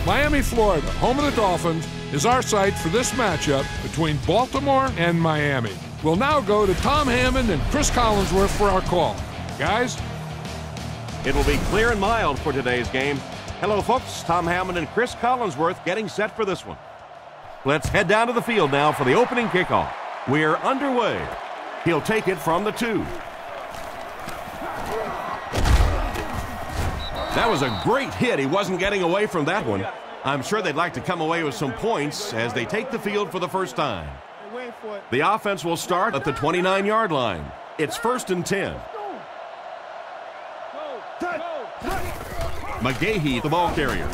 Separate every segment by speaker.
Speaker 1: Miami, Florida, home of the Dolphins, is our site for this matchup between Baltimore and Miami. We'll now go to Tom Hammond and Chris Collinsworth for our call. Guys?
Speaker 2: It will be clear and mild for today's game. Hello, folks. Tom Hammond and Chris Collinsworth getting set for this one. Let's head down to the field now for the opening kickoff. We're underway. He'll take it from the 2. That was a great hit. He wasn't getting away from that one. I'm sure they'd like to come away with some points as they take the field for the first time. The offense will start at the 29-yard line. It's 1st and 10. McGahee, the ball carrier.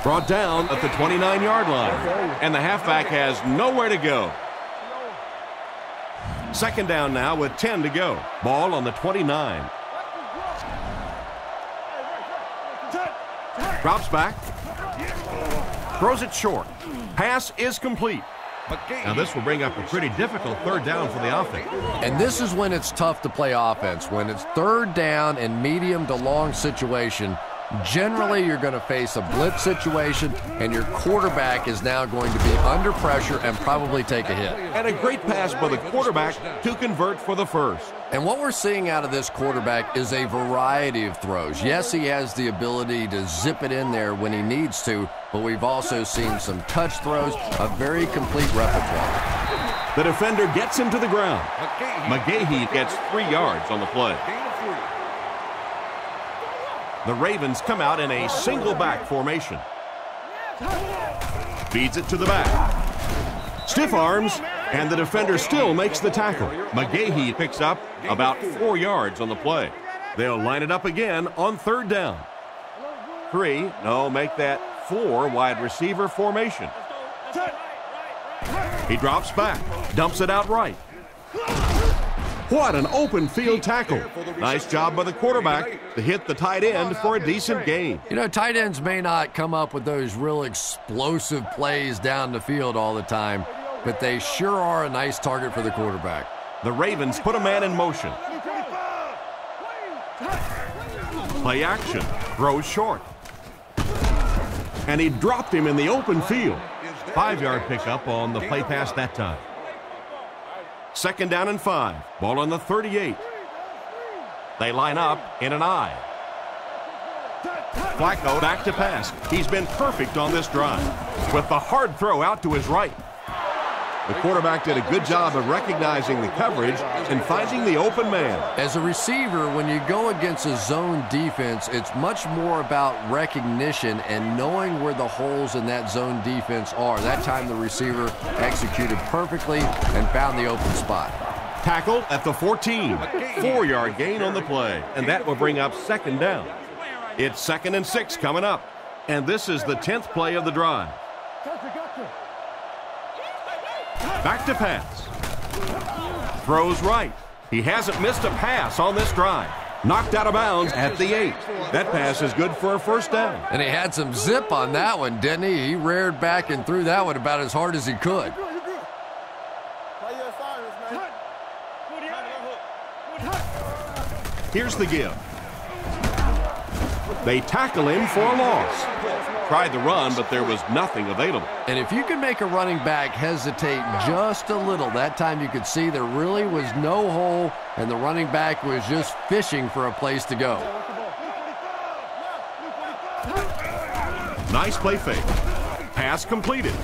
Speaker 2: Brought down at the 29-yard line. And the halfback has nowhere to go. 2nd down now with 10 to go. Ball on the 29. Drops back. Throws it short. Pass is complete. Now this will bring up a pretty difficult 3rd down for the offense.
Speaker 3: And this is when it's tough to play offense. When it's 3rd down and medium to long situation, generally you're going to face a blitz situation, and your quarterback is now going to be under pressure and probably take a hit.
Speaker 2: And a great pass by the quarterback to convert for the 1st.
Speaker 3: And what we're seeing out of this quarterback is a variety of throws. Yes, he has the ability to zip it in there when he needs to, but we've also seen some touch throws, a very complete repertoire.
Speaker 2: The defender gets him to the ground. McGahee gets 3 yards on the play. The Ravens come out in a single back formation. Feeds it to the back. Stiff arms, and the defender still makes the tackle. McGahee picks up about 4 yards on the play. They'll line it up again on 3rd down. 3, no, make that 4 wide receiver formation. He drops back, dumps it out right. What an open field tackle. Nice job by the quarterback to hit the tight end for a decent gain.
Speaker 3: You know, tight ends may not come up with those real explosive plays down the field all the time, but they sure are a nice target for the quarterback.
Speaker 2: The Ravens put a man in motion. Play action. Throws short. And he dropped him in the open field. 5-yard pickup on the play pass that time. 2nd down and 5. Ball on the 38. They line up in an I. Flacco back to pass. He's been perfect on this drive with the hard throw out to his right. The quarterback did a good job of recognizing the coverage and finding the open man.
Speaker 3: As a receiver, when you go against a zone defense, it's much more about recognition and knowing where the holes in that zone defense are. That time the receiver executed perfectly and found the open spot.
Speaker 2: Tackle at the 14. 4-yard gain on the play, and that will bring up 2nd down. It's 2nd and 6 coming up, and this is the 10th play of the drive. Back to pass. Throws right. He hasn't missed a pass on this drive. Knocked out of bounds at the 8. That pass is good for a 1st down.
Speaker 3: And he had some zip on that one, didn't he? He reared back and threw that one about as hard as he could.
Speaker 2: Here's the give. They tackle him for a loss. Tried the run, but there was nothing available.
Speaker 3: And if you can make a running back hesitate just a little, that time you could see there really was no hole, and the running back was just fishing for a place to go.
Speaker 2: Nice play fake. Pass completed.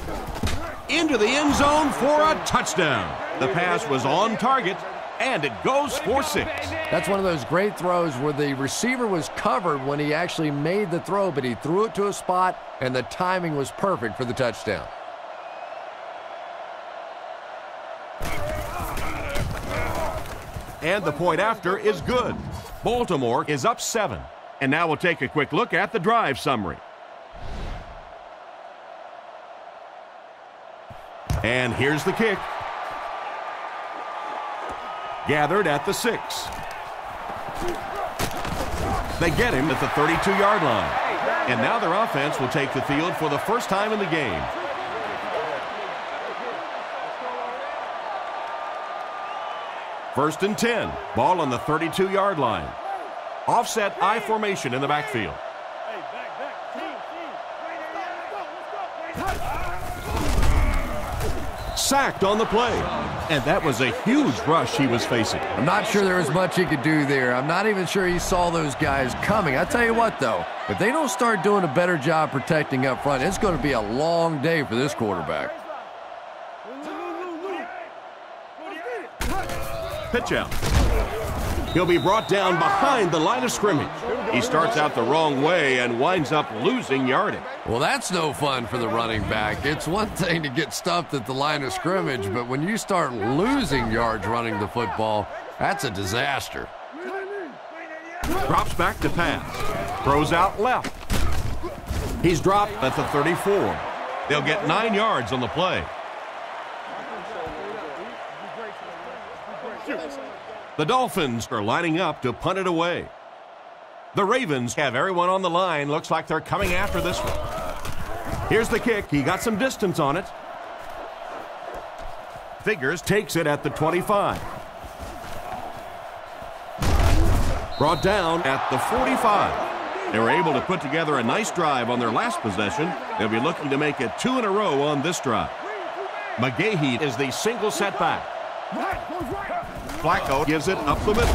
Speaker 2: Into the end zone for a touchdown. The pass was on target, and it goes for 6.
Speaker 3: That's one of those great throws where the receiver was covered when he actually made the throw, but he threw it to a spot, and the timing was perfect for the touchdown.
Speaker 2: And the point after is good. Baltimore is up 7. And now we'll take a quick look at the drive summary. And here's the kick. Gathered at the 6. They get him at the 32-yard line. And now their offense will take the field for the first time in the game. First and 10. Ball on the 32-yard line. Offset I formation in the backfield. Sacked on the play. And that was a huge rush he was facing.
Speaker 3: I'm not sure there was much he could do there. I'm not even sure he saw those guys coming. I tell you what, though, if they don't start doing a better job protecting up front, it's going to be a long day for this quarterback.
Speaker 2: Pitch out. He'll be brought down behind the line of scrimmage. He starts out the wrong way and winds up losing yardage.
Speaker 3: Well, that's no fun for the running back. It's one thing to get stuffed at the line of scrimmage, but when you start losing yards running the football, that's a disaster.
Speaker 2: Drops back to pass. Throws out left. He's dropped at the 34. They'll get 9 yards on the play. The Dolphins are lining up to punt it away. The Ravens have everyone on the line. Looks like they're coming after this one. Here's the kick. He got some distance on it. Figures takes it at the 25. Brought down at the 45. They were able to put together a nice drive on their last possession. They'll be looking to make it 2 in a row on this drive. McGahee is the single setback. Flacco gives it up the middle.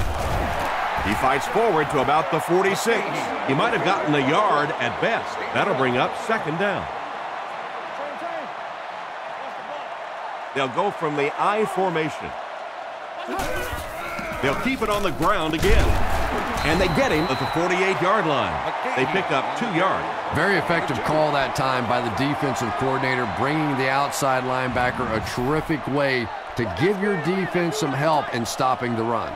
Speaker 2: He fights forward to about the 46. He might have gotten a yard at best. That'll bring up 2nd down. They'll go from the I formation. They'll keep it on the ground again. And they get him at the 48-yard line. They pick up 2 yards.
Speaker 3: Very effective call that time by the defensive coordinator, bringing the outside linebacker a terrific way to give your defense some help in stopping the run.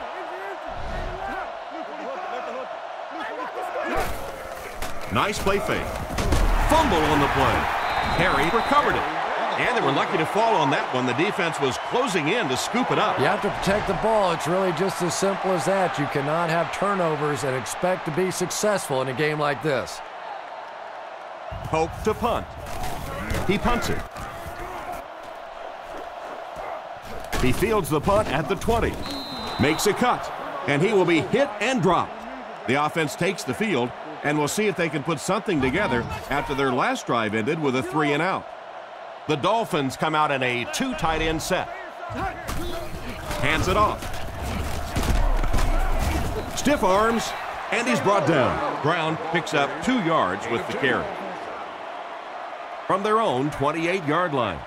Speaker 2: Nice play fake. Fumble on the play. Harry recovered it. And they were lucky to fall on that one. The defense was closing in to scoop it up.
Speaker 3: You have to protect the ball. It's really just as simple as that. You cannot have turnovers and expect to be successful in a game like this.
Speaker 2: Pope to punt. He punts it. He fields the punt at the 20. Makes a cut. And he will be hit and dropped. The offense takes the field, and we'll see if they can put something together after their last drive ended with a 3-and-out. The Dolphins come out in a 2 tight end set. Hands it off. Stiff arms, and he's brought down. Brown picks up 2 yards with the carry. From their own 28-yard line.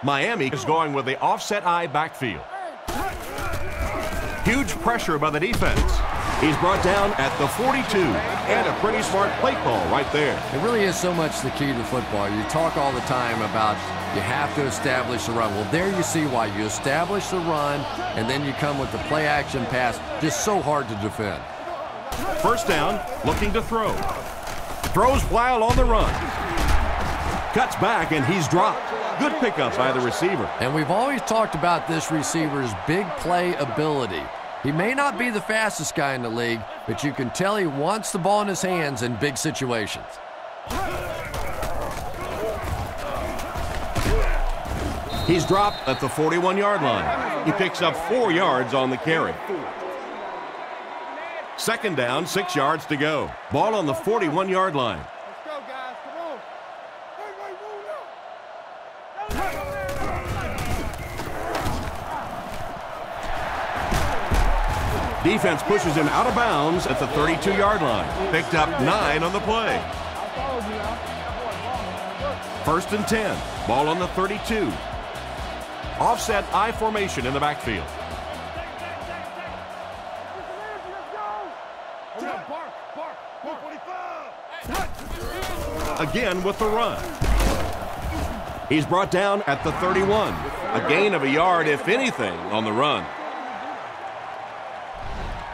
Speaker 2: Miami is going with the offset I backfield. Huge pressure by the defense. He's brought down at the 42, and a pretty smart play call right there.
Speaker 3: It really is so much the key to football. You talk all the time about you have to establish the run. Well, there you see why. You establish the run, and then you come with the play-action pass. Just so hard to defend.
Speaker 2: First down, looking to throw. Throws while on the run. Cuts back, and he's dropped. Good pickup by the receiver.
Speaker 3: And we've always talked about this receiver's big play ability. He may not be the fastest guy in the league, but you can tell he wants the ball in his hands in big situations.
Speaker 2: He's dropped at the 41-yard line. He picks up 4 yards on the carry. 2nd down, 6 yards to go. Ball on the 41-yard line. Defense pushes him out of bounds at the 32-yard line. Picked up 9 on the play. 1st and 10. Ball on the 32. Offset I formation in the backfield. Again with the run. He's brought down at the 31. A gain of a yard, if anything, on the run.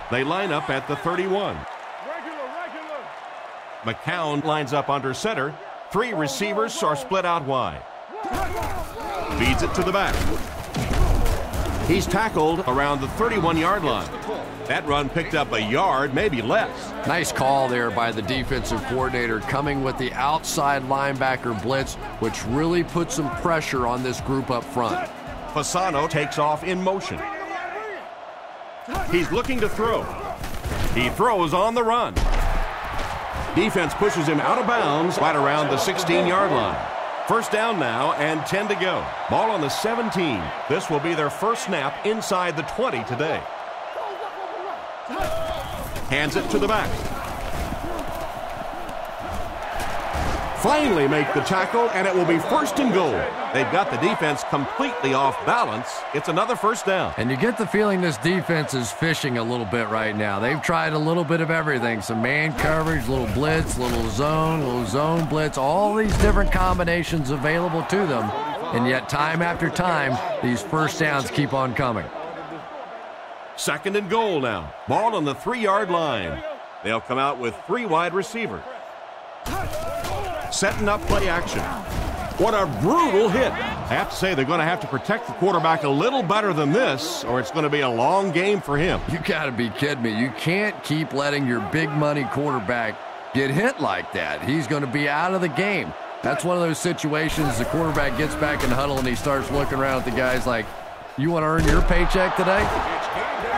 Speaker 2: They line up at the 31. McCown lines up under center. 3 receivers are split out wide. Feeds it to the back. He's tackled around the 31-yard line. That run picked up a yard, maybe less.
Speaker 3: Nice call there by the defensive coordinator, coming with the outside linebacker blitz, which really put some pressure on this group up front.
Speaker 2: Fasano takes off in motion. He's looking to throw. He throws on the run. Defense pushes him out of bounds right around the 16-yard line. First down now and 10 to go. Ball on the 17. This will be their first snap inside the 20 today. Hands it to the back. Finally make the tackle, and it will be first and goal. They've got the defense completely off balance. It's another first down.
Speaker 3: And you get the feeling this defense is fishing a little bit right now. They've tried a little bit of everything. Some man coverage, little blitz, little zone blitz, all these different combinations available to them. And yet time after time, these first downs keep on coming.
Speaker 2: Second and goal now. Ball on the 3-yard line. They'll come out with 3 wide receivers. Setting up play action. What a brutal hit. I have to say they're going to have to protect the quarterback a little better than this, or it's going to be a long game for him.
Speaker 3: You got to be kidding me. You can't keep letting your big money quarterback get hit like that. He's going to be out of the game. That's one of those situations the quarterback gets back in the huddle and he starts looking around at the guys like, you want to earn your paycheck today?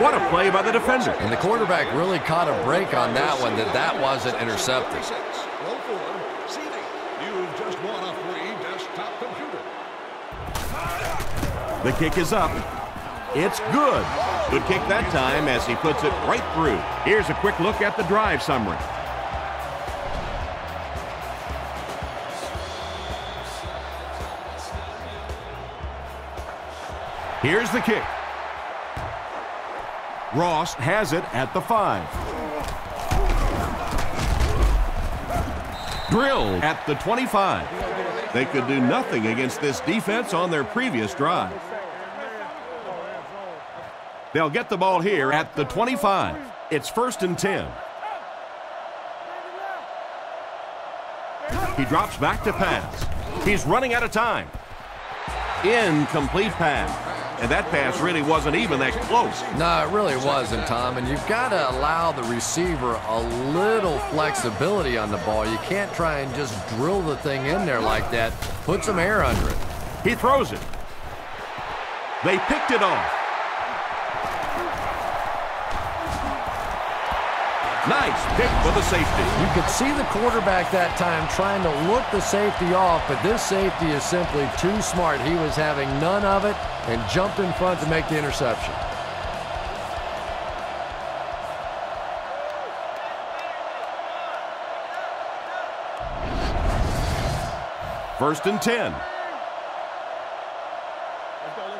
Speaker 2: What a play by the defender.
Speaker 3: And the quarterback really caught a break on that one, that wasn't intercepted.
Speaker 2: The kick is up. It's good. Good kick that time as he puts it right through. Here's a quick look at the drive summary. Here's the kick. Ross has it at the 5. Drill at the 25. They could do nothing against this defense on their previous drive. They'll get the ball here at the 25. It's first and 10. He drops back to pass. He's running out of time. Incomplete pass. And that pass really wasn't even that close.
Speaker 3: No, it really wasn't, Tom. And you've got to allow the receiver a little flexibility on the ball. You can't try and just drill the thing in there like that. Put some air under it.
Speaker 2: He throws it. They picked it off. Nice pick for the safety.
Speaker 3: You could see the quarterback that time trying to look the safety off, but this safety is simply too smart. He was having none of it and jumped in front to make the interception.
Speaker 2: First and 10.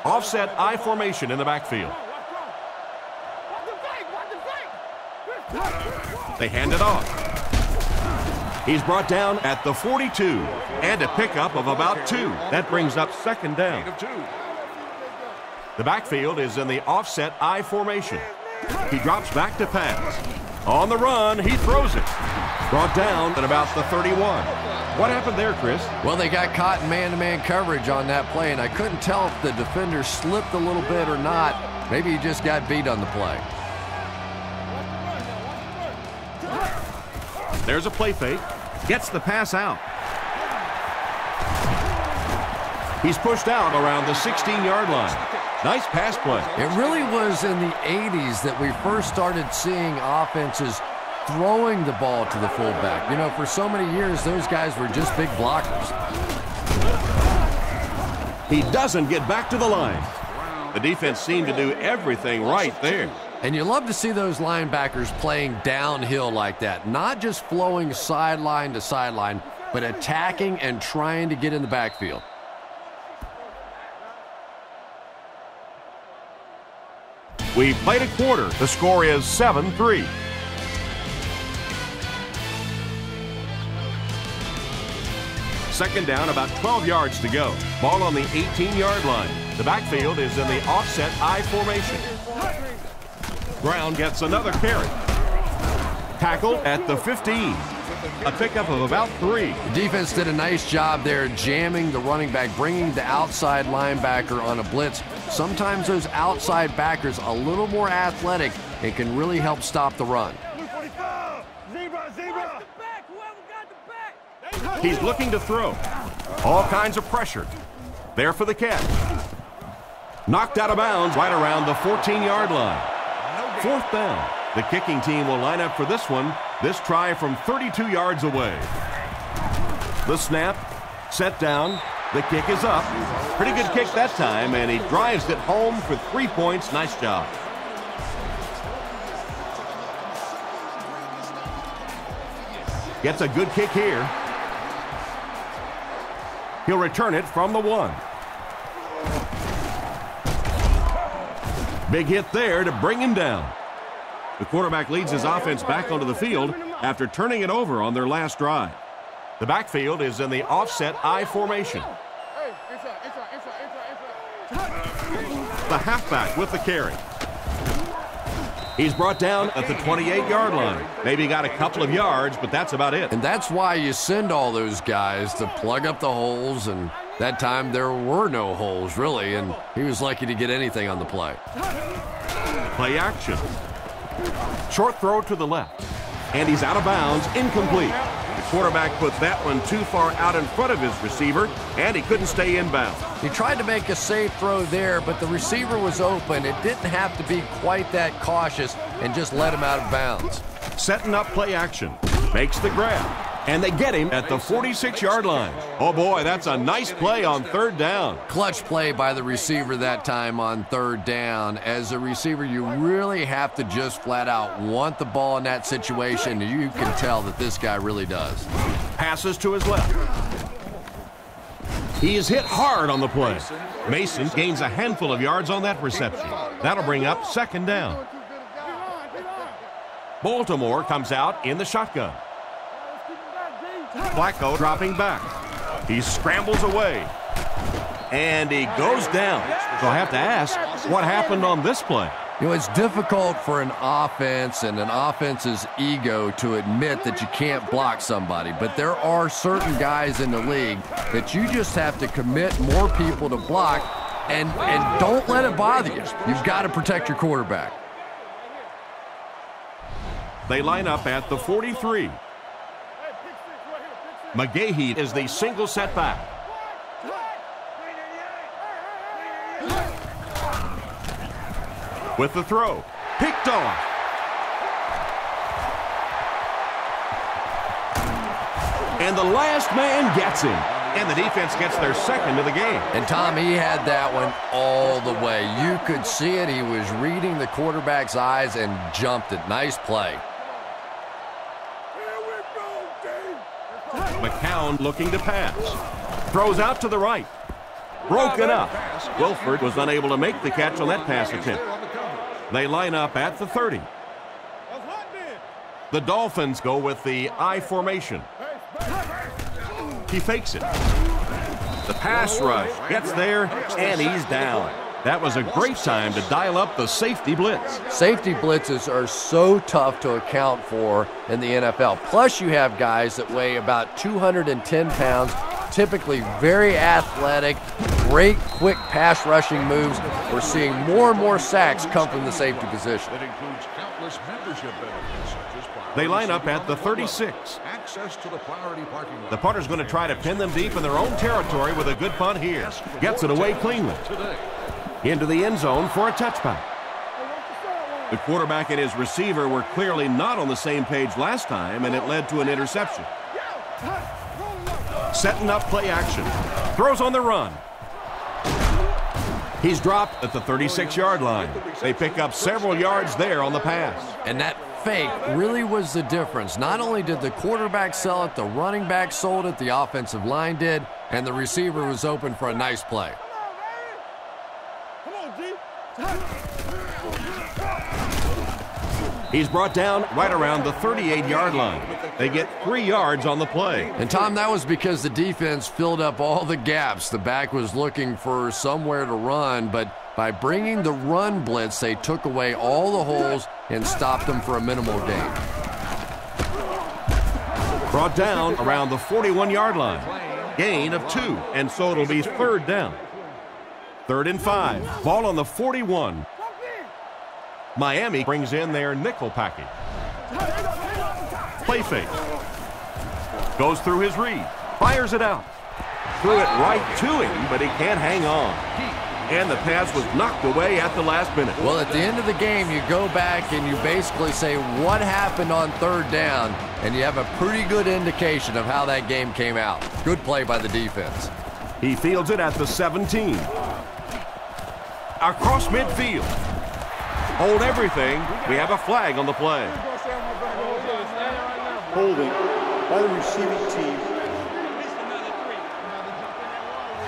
Speaker 2: Offset I formation in the backfield. They hand it off. He's brought down at the 42 and a pickup of about 2. That brings up second down. The backfield is in the offset I formation. He drops back to pass. On the run, he throws it. Brought down at about the 31. What happened there, Chris?
Speaker 3: Well, they got caught in man-to-man coverage on that play, and I couldn't tell if the defender slipped a little bit or not. Maybe he just got beat on the play.
Speaker 2: There's a play fake. Gets the pass out. He's pushed out around the 16-yard line. Nice pass play.
Speaker 3: It really was in the 80s that we first started seeing offenses throwing the ball to the fullback. You know, for so many years, those guys were just big blockers.
Speaker 2: He doesn't get back to the line. The defense seemed to do everything right there.
Speaker 3: And you love to see those linebackers playing downhill like that, not just flowing sideline to sideline, but attacking and trying to get in the backfield.
Speaker 2: We've played a quarter. The score is 7-3. Second down, about 12 yards to go. Ball on the 18-yard line. The backfield is in the offset I formation. Brown gets another carry. Tackle at the 15. A pickup of about 3.
Speaker 3: The defense did a nice job there jamming the running back, bringing the outside linebacker on a blitz. Sometimes those outside backers a little more athletic and can really help stop the run.
Speaker 2: He's looking to throw. All kinds of pressure. There for the catch. Knocked out of bounds right around the 14-yard line. Fourth down. The kicking team will line up for this one. This try from 32 yards away. The snap Set down. The kick is up. Pretty good kick that time, and he drives it home for 3 points. Nice job. Gets a good kick here. He'll return it from the 1. Big hit there to bring him down. The quarterback leads his offense back onto the field after turning it over on their last drive. The backfield is in the offset I formation. The halfback with the carry. He's brought down at the 28-yard line. Maybe got a couple of yards, but that's about it.
Speaker 3: And that's why you send all those guys to plug up the holes, and that time there were no holes, really, and he was lucky to get anything on the play.
Speaker 2: Play action. Short throw to the left, and he's out of bounds, incomplete. The quarterback put that one too far out in front of his receiver, and he couldn't stay inbound.
Speaker 3: He tried to make a safe throw there, but the receiver was open. It didn't have to be quite that cautious and just let him out of bounds.
Speaker 2: Setting up play action. Makes the grab, and they get him at the 46-yard line. Oh, boy, that's a nice play on third down.
Speaker 3: Clutch play by the receiver that time on third down. As a receiver, you really have to just flat out want the ball in that situation. You can tell that this guy really does.
Speaker 2: Passes to his left. He is hit hard on the play. Mason gains a handful of yards on that reception. That'll bring up second down. Baltimore comes out in the shotgun. Flacco dropping back. He scrambles away. And he goes down. So I have to ask, what happened on this play?
Speaker 3: You know, it's difficult for an offense and an offense's ego to admit that you can't block somebody, but there are certain guys in the league that you just have to commit more people to block, and don't let it bother you. You've got to protect your quarterback.
Speaker 2: They line up at the 43. McGahee is the single setback. With the throw, picked off. And the last man gets him. And the defense gets their second of the game.
Speaker 3: And Tom, he had that one all the way. You could see it. He was reading the quarterback's eyes and jumped it. Nice play.
Speaker 2: McCown looking to pass. Throws out to the right. Broken up. Wilford was unable to make the catch on that pass attempt. They line up at the 30. The Dolphins go with the I formation. He fakes it. The pass rush gets there, and he's down. That was a great time to dial up the safety blitz.
Speaker 3: Safety blitzes are so tough to account for in the NFL. Plus, you have guys that weigh about 210 pounds, typically very athletic, great quick pass rushing moves. We're seeing more and more sacks come from the safety position.
Speaker 2: They line up at the 36. The punter's going to try to pin them deep in their own territory with a good punt here. Gets it away cleanly. Into the end zone for a touchback. The quarterback and his receiver were clearly not on the same page last time, and it led to an interception. Setting up play action. Throws on the run. He's dropped at the 36-yard line. They pick up several yards there on the pass.
Speaker 3: And that fake really was the difference. Not only did the quarterback sell it, the running back sold it, the offensive line did, and the receiver was open for a nice play.
Speaker 2: He's brought down right around the 38-yard line. They get 3 yards on the play.
Speaker 3: And, Tom, that was because the defense filled up all the gaps. The back was looking for somewhere to run, but by bringing the run blitz, they took away all the holes and stopped them for a minimal gain.
Speaker 2: Brought down around the 41-yard line. Gain of 2, and so it'll be third down. 3rd and 5. Ball on the 41. Miami brings in their nickel package. Play fake. Goes through his read. Fires it out. Threw it right to him, but he can't hang on. And the pass was knocked away at the last minute.
Speaker 3: Well, at the end of the game, you go back and you basically say what happened on third down, and you have a pretty good indication of how that game came out. Good play by the defense.
Speaker 2: He fields it at the 17. Across midfield. Hold everything. We have a flag on the play.
Speaker 4: Holding by the receiving team.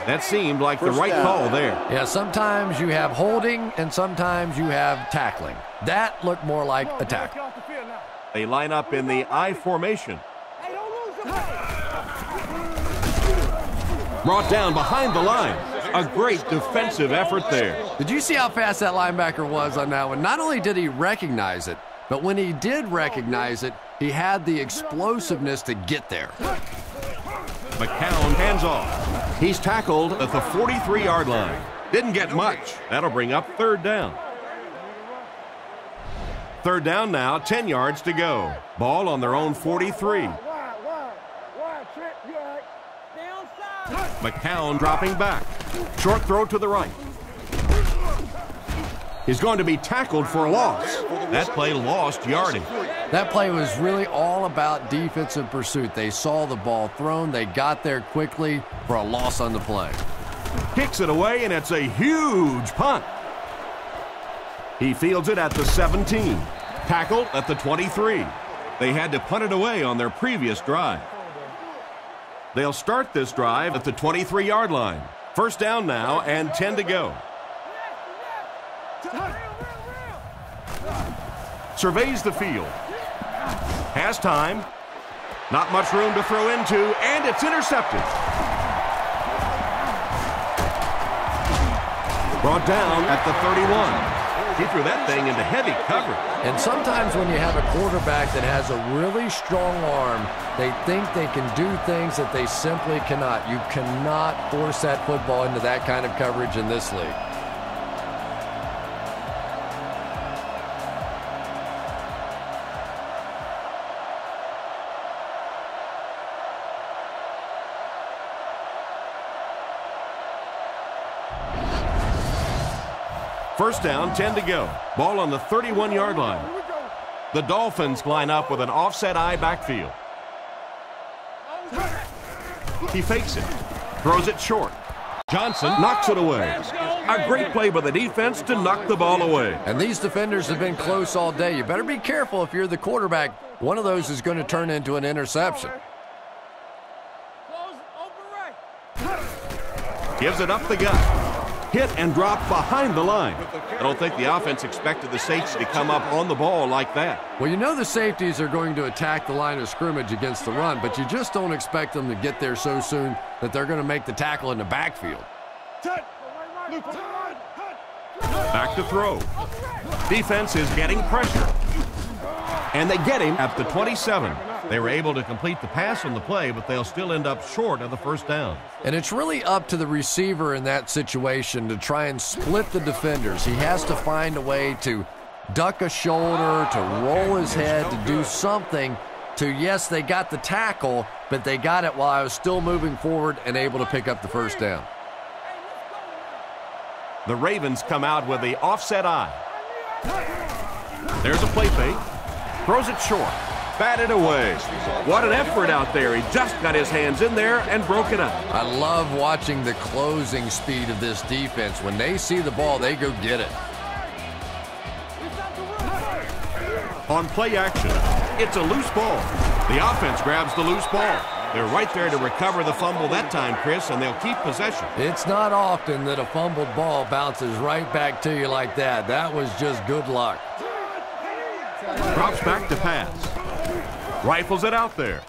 Speaker 2: That seemed like the right call there.
Speaker 3: Yeah, sometimes you have holding and sometimes you have tackling. That looked more like a tackle.
Speaker 2: They line up in the I formation. Brought down behind the line. A great defensive effort there.
Speaker 3: Did you see how fast that linebacker was on that one? Not only did he recognize it, but when he did recognize it, he had the explosiveness to get there.
Speaker 2: McCown hands off. He's tackled at the 43-yard line. Didn't get much. That'll bring up third down. Third down now, 10 yards to go. Ball on their own 43. McCown dropping back. Short throw to the right. He's going to be tackled for a loss. That play lost yardage.
Speaker 3: That play was really all about defensive pursuit. They saw the ball thrown. They got there quickly for a loss on the play.
Speaker 2: Kicks it away, and it's a huge punt. He fields it at the 17. Tackled at the 23. They had to punt it away on their previous drive. They'll start this drive at the 23-yard line. First down now and 10 to go. Surveys the field. Has time. Not much room to throw into, and it's intercepted. Brought down at the 31. He threw that thing into heavy cover.
Speaker 3: And sometimes when you have a quarterback that has a really strong arm, they think they can do things that they simply cannot. You cannot force that football into that kind of coverage in this league.
Speaker 2: First down, 10 to go. Ball on the 31-yard line. The Dolphins line up with an offset I backfield. He fakes it. Throws it short. Johnson knocks it away. A great play by the defense to knock the ball away.
Speaker 3: And these defenders have been close all day. You better be careful if you're the quarterback. One of those is going to turn into an interception.
Speaker 2: Gives it up the gut. Hit and drop behind the line. I don't think the offense expected the safety to come up on the ball like that.
Speaker 3: Well, you know the safeties are going to attack the line of scrimmage against the run, but you just don't expect them to get there so soon that they're going to make the tackle in the backfield.
Speaker 2: Back to throw. Defense is getting pressure. And they get him at the 27. They were able to complete the pass on the play, but they'll still end up short of the first down.
Speaker 3: And it's really up to the receiver in that situation to try and split the defenders. He has to find a way to duck a shoulder, to roll his head, to do something to, yes, they got the tackle, but they got it while I was still moving forward and able to pick up the first down.
Speaker 2: The Ravens come out with the offset I. There's a play fake. Throws it short. Batted away. What an effort out there. He just got his hands in there and broke it up.
Speaker 3: I love watching the closing speed of this defense. When they see the ball, they go get it.
Speaker 2: On play action, it's a loose ball. The offense grabs the loose ball. They're right there to recover the fumble that time, Chris, and they'll keep possession.
Speaker 3: It's not often that a fumbled ball bounces right back to you like that. That was just good luck.
Speaker 2: Drops back to pass. Rifles it out there.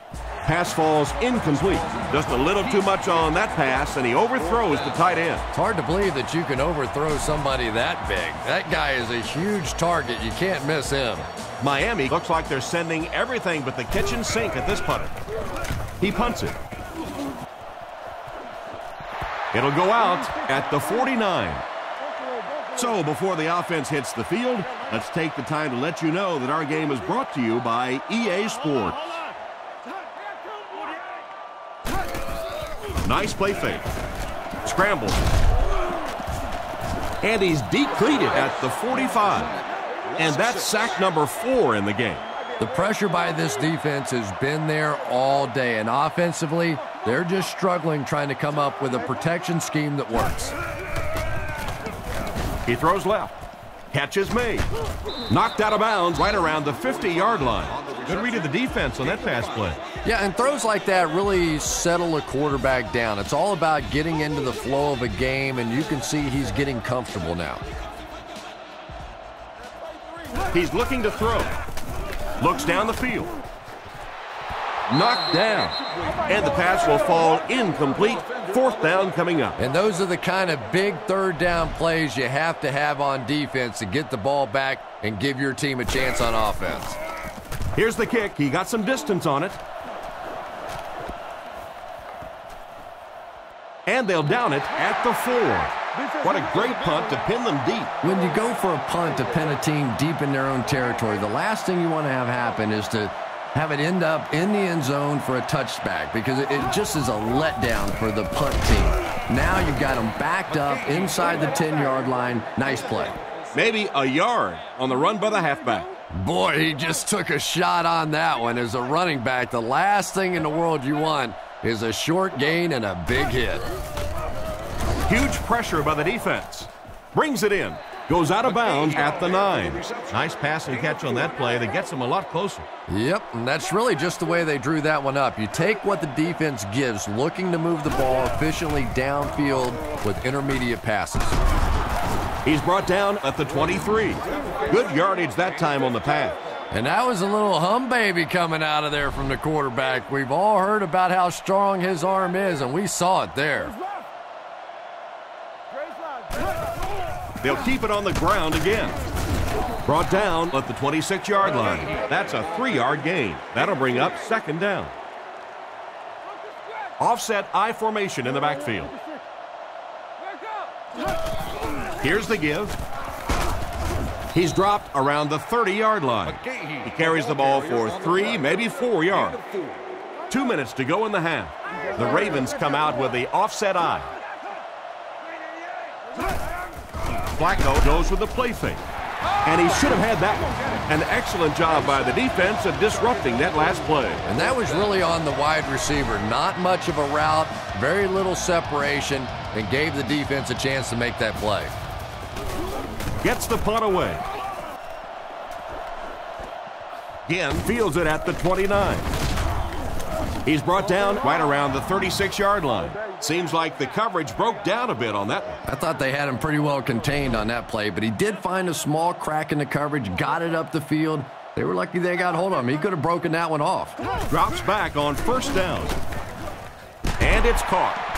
Speaker 2: Pass falls incomplete. Just a little too much on that pass, and he overthrows the tight end.
Speaker 3: It's hard to believe that you can overthrow somebody that big. That guy is a huge target. You can't miss him.
Speaker 2: Miami looks like they're sending everything but the kitchen sink at this punter. He punts it. It'll go out at the 49. So before the offense hits the field, let's take the time to let you know that our game is brought to you by EA Sports. Nice play fake. Scramble. And he's depleted at the 45. And that's sack number 4 in the game.
Speaker 3: The pressure by this defense has been there all day, and offensively, they're just struggling trying to come up with a protection scheme that works.
Speaker 2: He throws left. Catch is made. Knocked out of bounds right around the 50-yard line. Good read of the defense on that pass play.
Speaker 3: Yeah, and throws like that really settle a quarterback down. It's all about getting into the flow of a game, and you can see he's getting comfortable now.
Speaker 2: He's looking to throw. Looks down the field. Knocked down. And the pass will fall incomplete. 4th down coming up.
Speaker 3: And those are the kind of big 3rd down plays you have to have on defense to get the ball back and give your team a chance on offense.
Speaker 2: Here's the kick. He got some distance on it. And they'll down it at the 4. What a great punt to pin them deep.
Speaker 3: When you go for a punt to pin a team deep in their own territory, the last thing you want to have happen is to have it end up in the end zone for a touchback, because it just is a letdown for the punt team. Now you've got them backed up inside the 10-yard line. Nice play.
Speaker 2: Maybe a yard on the run by the halfback.
Speaker 3: Boy, he just took a shot on that one. As a running back, the last thing in the world you want is a short gain and a big hit.
Speaker 2: Huge pressure by the defense. Brings it in. Goes out of bounds at the 9. Nice pass and catch on that play that gets them a lot closer.
Speaker 3: Yep, and that's really just the way they drew that one up. You take what the defense gives, looking to move the ball efficiently downfield with intermediate passes.
Speaker 2: He's brought down at the 23. Good yardage that time on the pass.
Speaker 3: And that was a little hum baby coming out of there from the quarterback. We've all heard about how strong his arm is, and we saw it there.
Speaker 2: They'll keep it on the ground again. Brought down at the 26-yard line. That's a 3-yard gain. That'll bring up 2nd down. Offset I formation in the backfield. Here's the give. He's dropped around the 30-yard line. He carries the ball for 3, maybe 4 yards. 2 minutes to go in the half. The Ravens come out with the offset I. Flacco goes with the play fake. And he should have had that one. An excellent job by the defense of disrupting that last play.
Speaker 3: And that was really on the wide receiver. Not much of a route, very little separation, and gave the defense a chance to make that play.
Speaker 2: Gets the punt away. Again, fields it at the 29. He's brought down right around the 36-yard line. Seems like the coverage broke down a bit on that one.
Speaker 3: I thought they had him pretty well contained on that play, but he did find a small crack in the coverage, got it up the field. They were lucky they got hold of him. He could have broken that one off.
Speaker 2: Drops back on 1st down. And it's caught.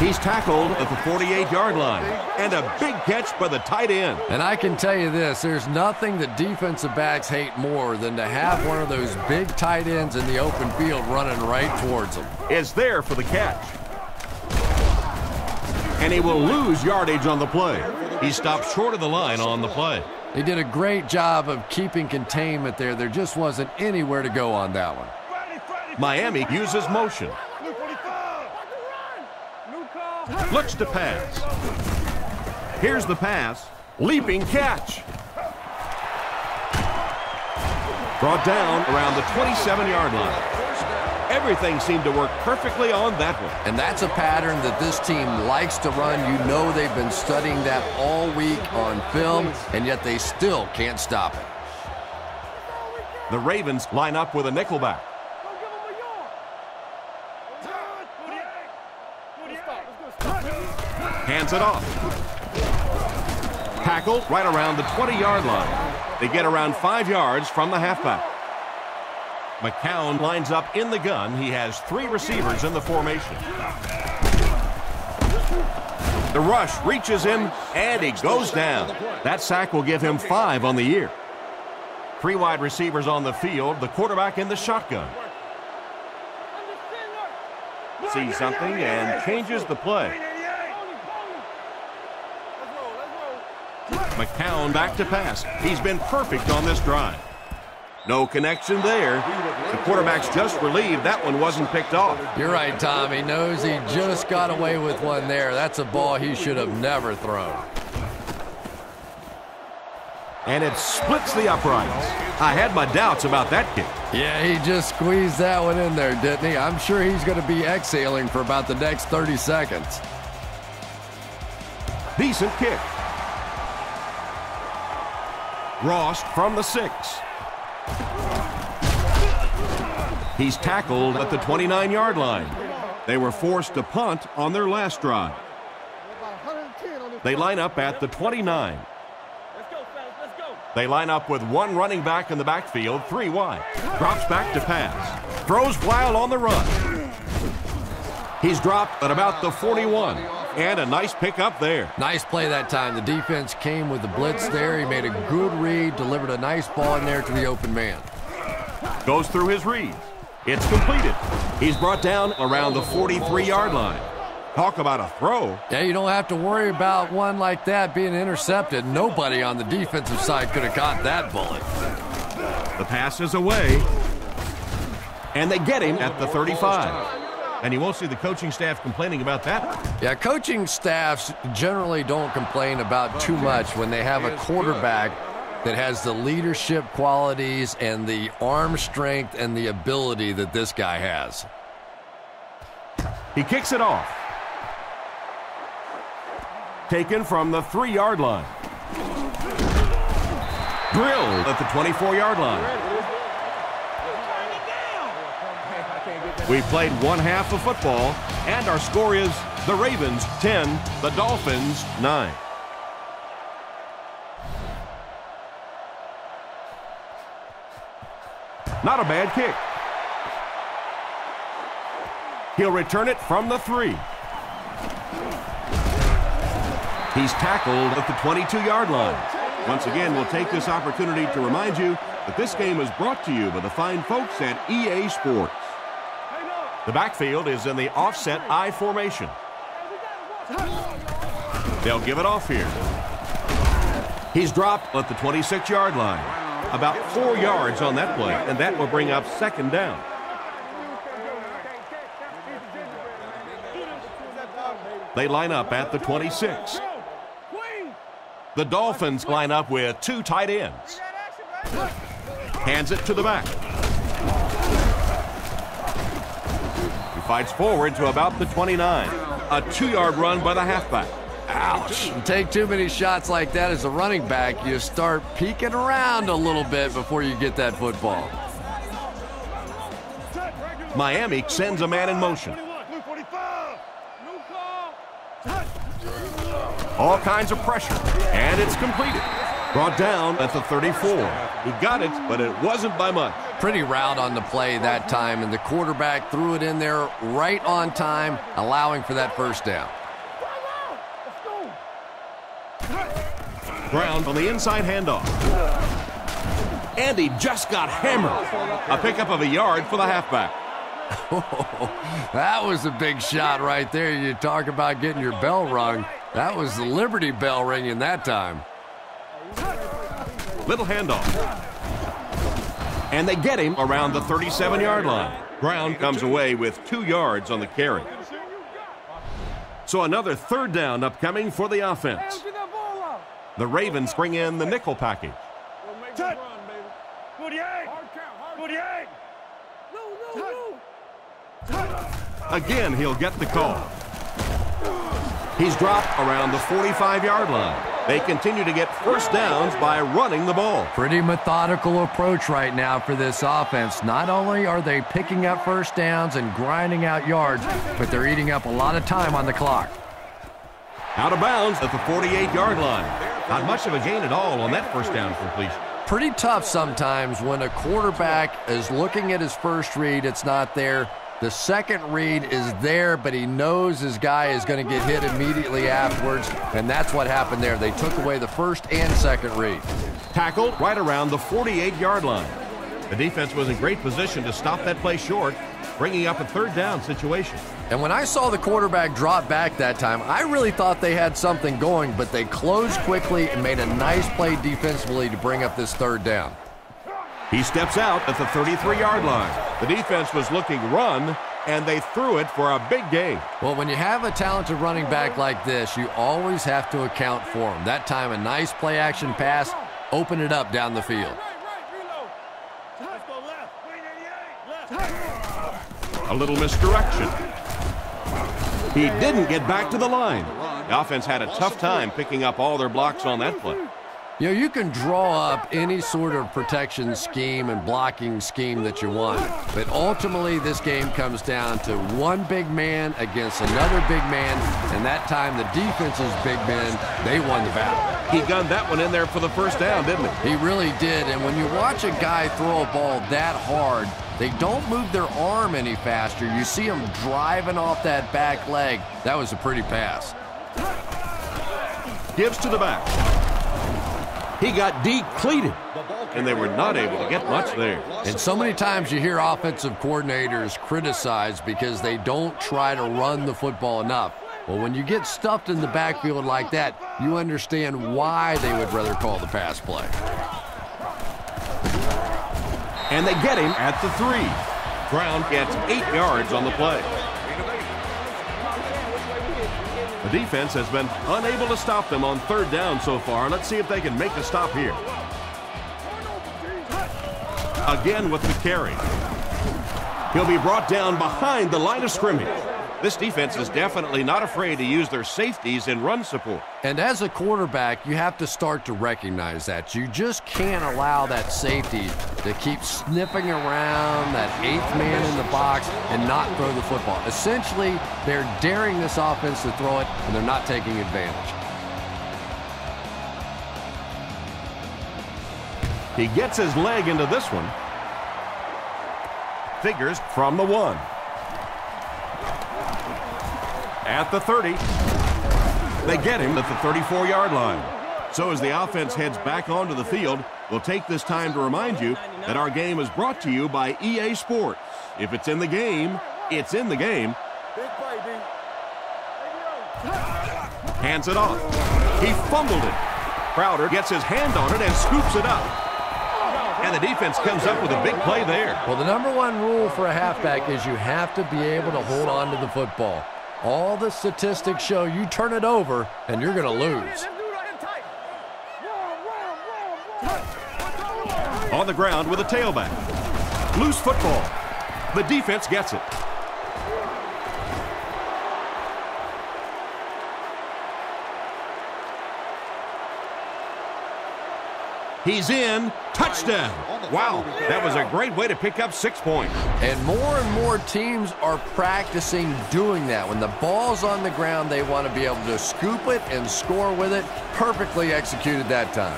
Speaker 2: He's tackled at the 48-yard line. And a big catch by the tight end.
Speaker 3: And I can tell you this, there's nothing that defensive backs hate more than to have one of those big tight ends in the open field running right towards them.
Speaker 2: Is there for the catch. And he will lose yardage on the play. He stopped short of the line on the play.
Speaker 3: He did a great job of keeping containment there. There just wasn't anywhere to go on that one.
Speaker 2: Miami uses motion. Looks to pass. Here's the pass. Leaping catch. Brought down around the 27-yard line. Everything seemed to work perfectly on that one.
Speaker 3: And that's a pattern that this team likes to run. You know they've been studying that all week on film, and yet they still can't stop it.
Speaker 2: The Ravens line up with a nickelback. Hands it off. Tackle right around the 20-yard line. They get around 5 yards from the halfback. McCown lines up in the gun. He has 3 receivers in the formation. The rush reaches him, and he goes down. That sack will give him 5 on the year. 3 wide receivers on the field, the quarterback in the shotgun. Sees something and changes the play. McCown back to pass. He's been perfect on this drive. No connection there. The quarterback's just relieved that one wasn't picked off.
Speaker 3: You're right, Tom. He knows he just got away with one there. That's a ball he should have never thrown.
Speaker 2: And it splits the uprights. I had my doubts about that kick.
Speaker 3: Yeah, he just squeezed that one in there, didn't he? I'm sure he's going to be exhaling for about the next 30 seconds.
Speaker 2: Decent kick. Ross from the 6. He's tackled at the 29-yard line. They were forced to punt on their last drive. They line up at the 29. They line up with one running back in the backfield, 3 wide. Drops back to pass. Throws wild on the run. He's dropped at about the 41. And a nice pickup there.
Speaker 3: Nice play that time. The defense came with the blitz there. He made a good read, delivered a nice ball in there to the open man.
Speaker 2: Goes through his reads. It's completed. He's brought down around the 43-yard line. Talk about a throw.
Speaker 3: Yeah, you don't have to worry about one like that being intercepted. Nobody on the defensive side could have caught that bullet.
Speaker 2: The pass is away. And they get him at the 35. And you won't see the coaching staff complaining about that.
Speaker 3: Yeah, coaching staffs generally don't complain about too much when they have a quarterback that has the leadership qualities and the arm strength and the ability that this guy has.
Speaker 2: He kicks it off. Taken from the 3-yard line. Drilled at the 24-yard line. We played one half of football, and our score is the Ravens 10, the Dolphins 9. Not a bad kick. He'll return it from the 3. He's tackled at the 22-yard line. Once again, we'll take this opportunity to remind you that this game is brought to you by the fine folks at EA Sports. The backfield is in the offset I formation. They'll give it off here. He's dropped at the 26-yard line. About 4 yards on that play, and that will bring up 2nd down. They line up at the 26. The Dolphins line up with 2 tight ends. Hands it to the back. He fights forward to about the 29. A 2-yard run by the halfback.
Speaker 3: Ouch. Take too many shots like that as a running back, you start peeking around a little bit before you get that football.
Speaker 2: Miami sends a man in motion. All kinds of pressure, and it's completed. Brought down at the 34. He got it, but it wasn't by much.
Speaker 3: Pretty route on the play that time, and the quarterback threw it in there right on time, allowing for that 1st down.
Speaker 2: Ground on the inside handoff. And he just got hammered. A pickup of a yard for the halfback.
Speaker 3: That was a big shot right there. You talk about getting your bell rung. That was the Liberty Bell ringing that time.
Speaker 2: Little handoff. And they get him around the 37-yard line. Brown comes away with 2 yards on the carry. So another 3rd down upcoming for the offense. The Ravens bring in the nickel package. Again, he'll get the call. He's dropped around the 45-yard line. They continue to get 1st downs by running the ball.
Speaker 3: Pretty methodical approach right now for this offense. Not only are they picking up 1st downs and grinding out yards, but they're eating up a lot of time on the clock.
Speaker 2: Out of bounds at the 48-yard line. Not much of a gain at all on that 1st down completion.
Speaker 3: Pretty tough sometimes when a quarterback is looking at his 1st read, it's not there. The 2nd read is there, but he knows his guy is going to get hit immediately afterwards, and that's what happened there. They took away the 1st and 2nd read.
Speaker 2: Tackled right around the 48-yard line. The defense was in great position to stop that play short, bringing up a 3rd down situation.
Speaker 3: And when I saw the quarterback drop back that time, I really thought they had something going, but they closed quickly and made a nice play defensively to bring up this 3rd down.
Speaker 2: He steps out at the 33-yard line. The defense was looking run, and they threw it for a big gain.
Speaker 3: Well, when you have a talented running back like this, you always have to account for him. That time, a nice play-action pass open it up down the field.
Speaker 2: A little misdirection. He didn't get back to the line. The offense had a tough time picking up all their blocks on that play.
Speaker 3: You know, you can draw up any sort of protection scheme and blocking scheme that you want, but ultimately this game comes down to one big man against another big man, and that time the defense's big men, they won the battle.
Speaker 2: He gunned that one in there for the first down, didn't he?
Speaker 3: He really did, and when you watch a guy throw a ball that hard, they don't move their arm any faster. You see them driving off that back leg. That was a pretty pass.
Speaker 2: Gives to the back. He got decleated, and they were not able to get much there.
Speaker 3: And so many times you hear offensive coordinators criticized because they don't try to run the football enough. Well, when you get stuffed in the backfield like that, you understand why they would rather call the pass play.
Speaker 2: And they get him at the 3. Brown gets 8 yards on the play. The defense has been unable to stop them on 3rd down so far. Let's see if they can make a stop here. Again with the carry. He'll be brought down behind the line of scrimmage. This defense is definitely not afraid to use their safeties in run support.
Speaker 3: And as a quarterback, you have to start to recognize that. You just can't allow that safety to keep sniffing around that 8th man in the box and not throw the football. Essentially, they're daring this offense to throw it, and they're not taking advantage.
Speaker 2: He gets his leg into this one. Figures from the 1. At the 30. They get him at the 34-yard line. So as the offense heads back onto the field, we'll take this time to remind you that our game is brought to you by EA Sports. If it's in the game, it's in the game. Hands it off. He fumbled it. Crowder gets his hand on it and scoops it up. And the defense comes up with a big play there.
Speaker 3: Well, the #1 rule for a halfback is you have to be able to hold on to the football. All the statistics show you turn it over and you're going to lose.
Speaker 2: On the ground with a tailback. Loose football. The defense gets it. He's in. Touchdown. Wow, that was a great way to pick up 6 points.
Speaker 3: And more teams are practicing doing that. When the ball's on the ground, they want to be able to scoop it and score with it. Perfectly executed that time.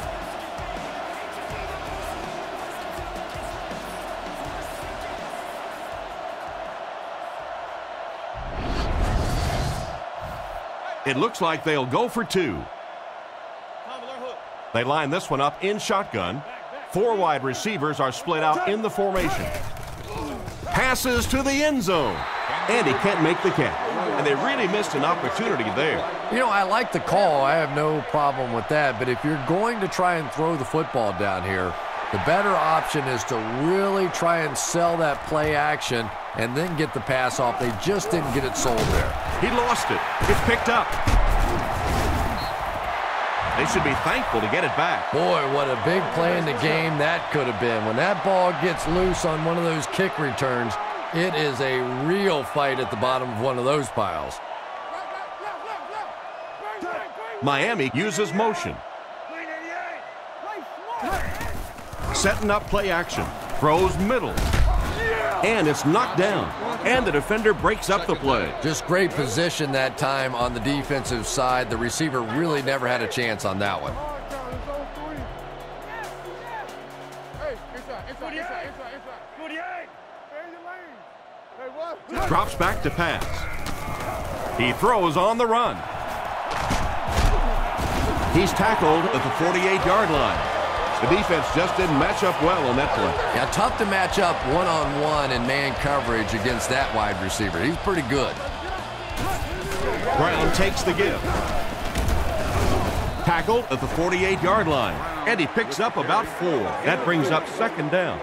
Speaker 2: It looks like they'll go for 2. They line this one up in shotgun. 4 wide receivers are split out in the formation. Passes to the end zone. And he can't make the catch. And they really missed an opportunity there.
Speaker 3: You know, I like the call. I have no problem with that. But if you're going to try and throw the football down here, the better option is to really try and sell that play action and then get the pass off. They just didn't get it sold there.
Speaker 2: He lost it. It's picked up. They should be thankful to get it back.
Speaker 3: Boy, what a big play in the game that could have been. When that ball gets loose on one of those kick returns, it is a real fight at the bottom of one of those piles.
Speaker 2: Miami uses motion. Setting up play action. Throws middle. And it's knocked down. And the defender breaks up the play.
Speaker 3: Just great position that time on the defensive side. The receiver really never had a chance on that one.
Speaker 2: Drops back to pass. He throws on the run. He's tackled at the 48-yard line. The defense just didn't match up well on that play.
Speaker 3: Yeah, tough to match up one-on-one in man coverage against that wide receiver. He's pretty good.
Speaker 2: Brown takes the give. Tackled at the 48-yard line. And he picks up about 4. That brings up 2nd down.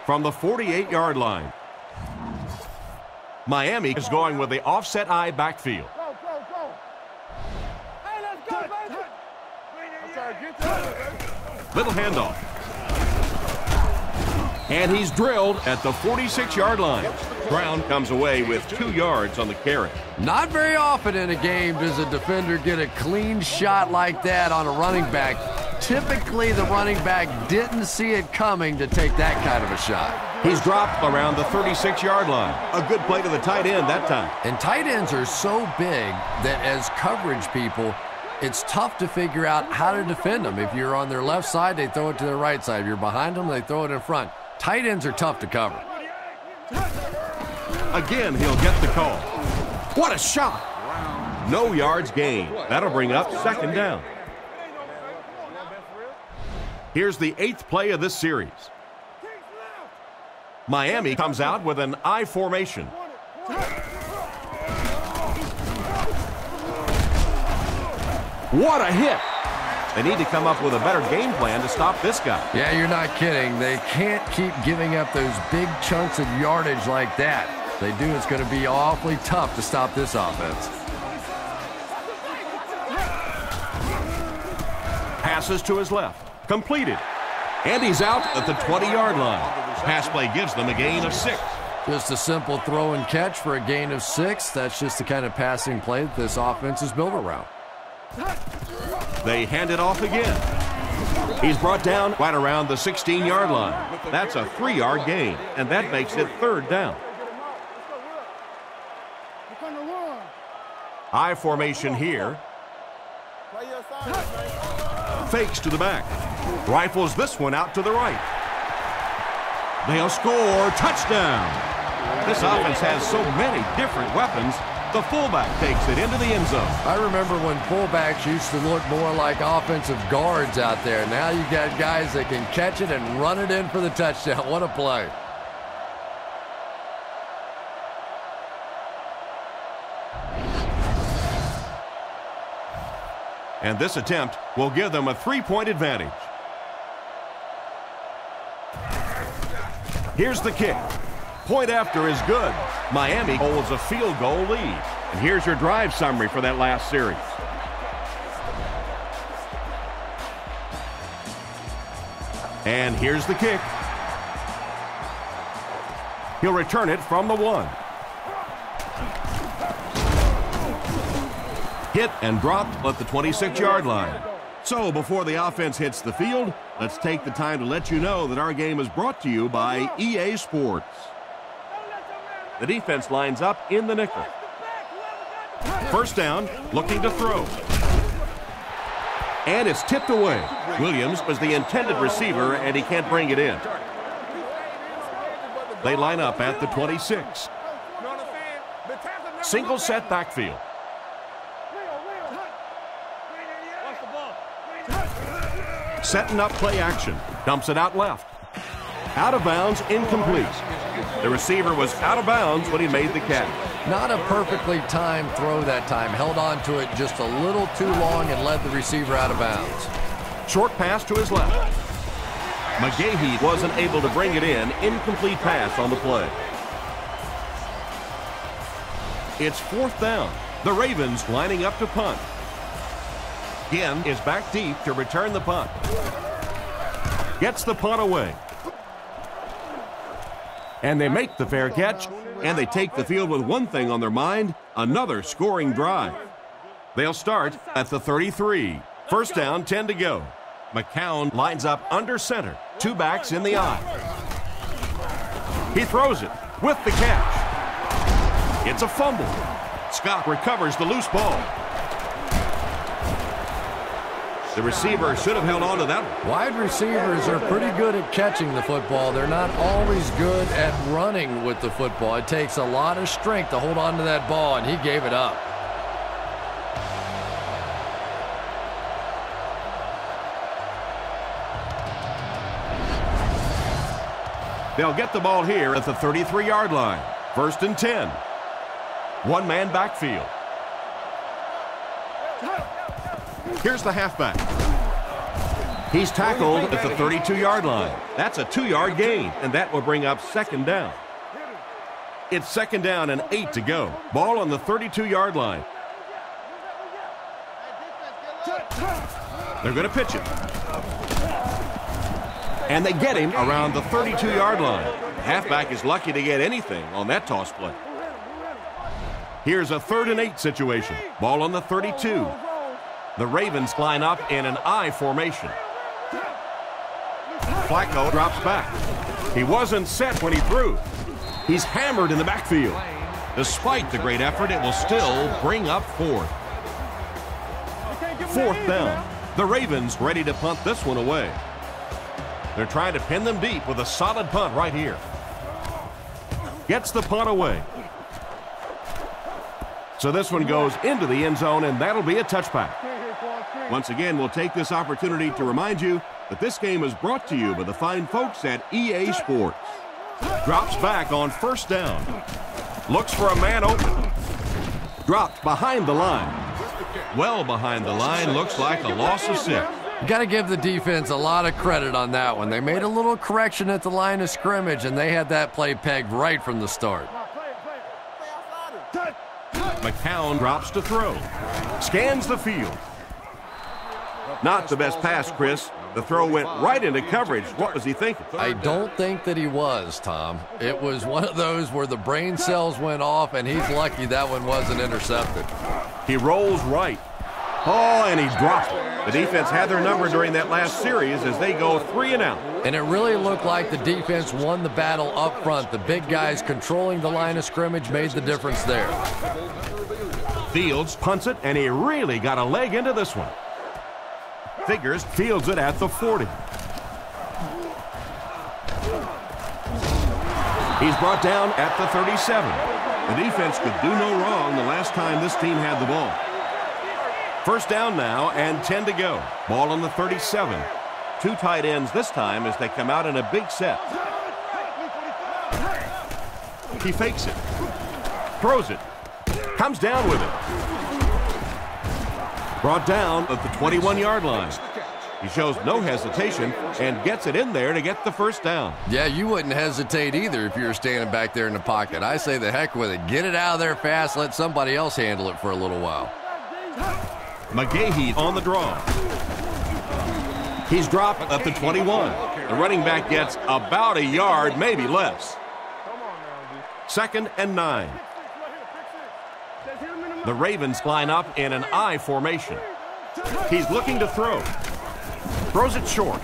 Speaker 2: From the 48-yard line. Miami is going with the offset eye backfield.
Speaker 4: Go. Hey, let's go, baby.
Speaker 2: Little handoff. And he's drilled at the 46-yard line. Brown comes away with 2 yards on the carry.
Speaker 3: Not very often in a game does a defender get a clean shot like that on a running back. Typically, the running back didn't see it coming to take that kind of a shot.
Speaker 2: He's dropped around the 36-yard line. A good play to the tight end that time.
Speaker 3: And tight ends are so big that as coverage people, it's tough to figure out how to defend them. If you're on their left side, they throw it to their right side. If you're behind them, they throw it in front. Tight ends are tough to cover.
Speaker 2: Again, he'll get the call. What a shot! No yards gained. That'll bring up 2nd down. Here's the 8th play of this series. Miami comes out with an I formation. What a hit! They need to come up with a better game plan to stop this guy.
Speaker 3: Yeah, you're not kidding. They can't keep giving up those big chunks of yardage like that. If they do, it's going to be awfully tough to stop this offense.
Speaker 2: Passes to his left. Completed. And he's out at the 20-yard line. Pass play gives them a gain of 6.
Speaker 3: Just a simple throw and catch for a gain of 6. That's just the kind of passing play that this offense is built around.
Speaker 2: They hand it off again. He's brought down right around the 16-yard line. That's a 3-yard gain, and that makes it 3rd down. I formation here. Fakes to the back. Rifles this one out to the right. They'll score. Touchdown. This offense has so many different weapons. The fullback takes it into the end zone.
Speaker 3: I remember when fullbacks used to look more like offensive guards out there. Now you got guys that can catch it and run it in for the touchdown. What a play.
Speaker 2: And this attempt will give them a 3-point advantage. Here's the kick. Point after is good. Miami holds a field goal lead. And here's your drive summary for that last series. And here's the kick. He'll return it from the 1. Hit and dropped at the 26-yard line. So before the offense hits the field, let's take the time to let you know that our game is brought to you by EA Sports. The defense lines up in the nickel. 1st down, looking to throw. And it's tipped away. Williams was the intended receiver, and he can't bring it in. They line up at the 26. Single set backfield. Setting up play action. Dumps it out left. Out of bounds, incomplete. The receiver was out of bounds when he made the catch.
Speaker 3: Not a perfectly timed throw that time. Held on to it just a little too long and led the receiver out of bounds.
Speaker 2: Short pass to his left. McGahee wasn't able to bring it in. Incomplete pass on the play. It's 4th down. The Ravens lining up to punt. Ginn is back deep to return the punt. Gets the punt away. And they make the fair catch, and they take the field with one thing on their mind, another scoring drive. They'll start at the 33. 1st down, 10 to go. McCown lines up under center. 2 backs in the eye. He throws it with the catch. It's a fumble. Scott recovers the loose ball. The receiver should have held on to that one.
Speaker 3: Wide receivers are pretty good at catching the football. They're not always good at running with the football. It takes a lot of strength to hold on to that ball, and he gave it up.
Speaker 2: They'll get the ball here at the 33-yard line. 1st and 10. One-man backfield. Here's the halfback. He's tackled at the 32-yard line. That's a 2-yard gain, and that will bring up 2nd down. It's 2nd down and 8 to go. Ball on the 32-yard line. They're going to pitch it. And they get him around the 32-yard line. The halfback is lucky to get anything on that toss play. Here's a 3rd and 8 situation. Ball on the 32. The Ravens line up in an I formation. Flacco drops back. He wasn't set when he threw. He's hammered in the backfield. Despite the great effort, it will still bring up 4th. 4th down. The Ravens ready to punt this one away. They're trying to pin them deep with a solid punt right here. Gets the punt away. So this one goes into the end zone, and that'll be a touchback. Once again, we'll take this opportunity to remind you that this game is brought to you by the fine folks at EA Sports. Drops back on 1st down. Looks for a man open. Dropped behind the line. Well behind the line, looks like a loss of 6.
Speaker 3: Got to give the defense a lot of credit on that one. They made a little correction at the line of scrimmage, and they had that play pegged right from the start.
Speaker 2: McCown drops to throw. Scans the field. Not the best pass, Chris. The throw went right into coverage. What was he thinking?
Speaker 3: I don't think that he was, Tom. It was one of those where the brain cells went off, and he's lucky that one wasn't intercepted.
Speaker 2: He rolls right. Oh, and he dropped it. The defense had their number during that last series as they go 3 and out.
Speaker 3: And it really looked like the defense won the battle up front. The big guys controlling the line of scrimmage made the difference there.
Speaker 2: Fields punts it, and he really got a leg into this one. Figures fields it at the 40. He's brought down at the 37. The defense could do no wrong the last time this team had the ball. 1st down now and 10 to go. Ball on the 37. 2 tight ends this time as they come out in a big set. He fakes it. Throws it. Comes down with it. Brought down at the 21-yard line. He shows no hesitation and gets it in there to get the 1st down.
Speaker 3: Yeah, you wouldn't hesitate either if you were standing back there in the pocket. I say the heck with it. Get it out of there fast. Let somebody else handle it for a little while.
Speaker 2: McGahee on the draw. He's dropped at the 21. The running back gets about a yard, maybe less. 2nd and 9. The Ravens line up in an I formation. He's looking to throw. Throws it short.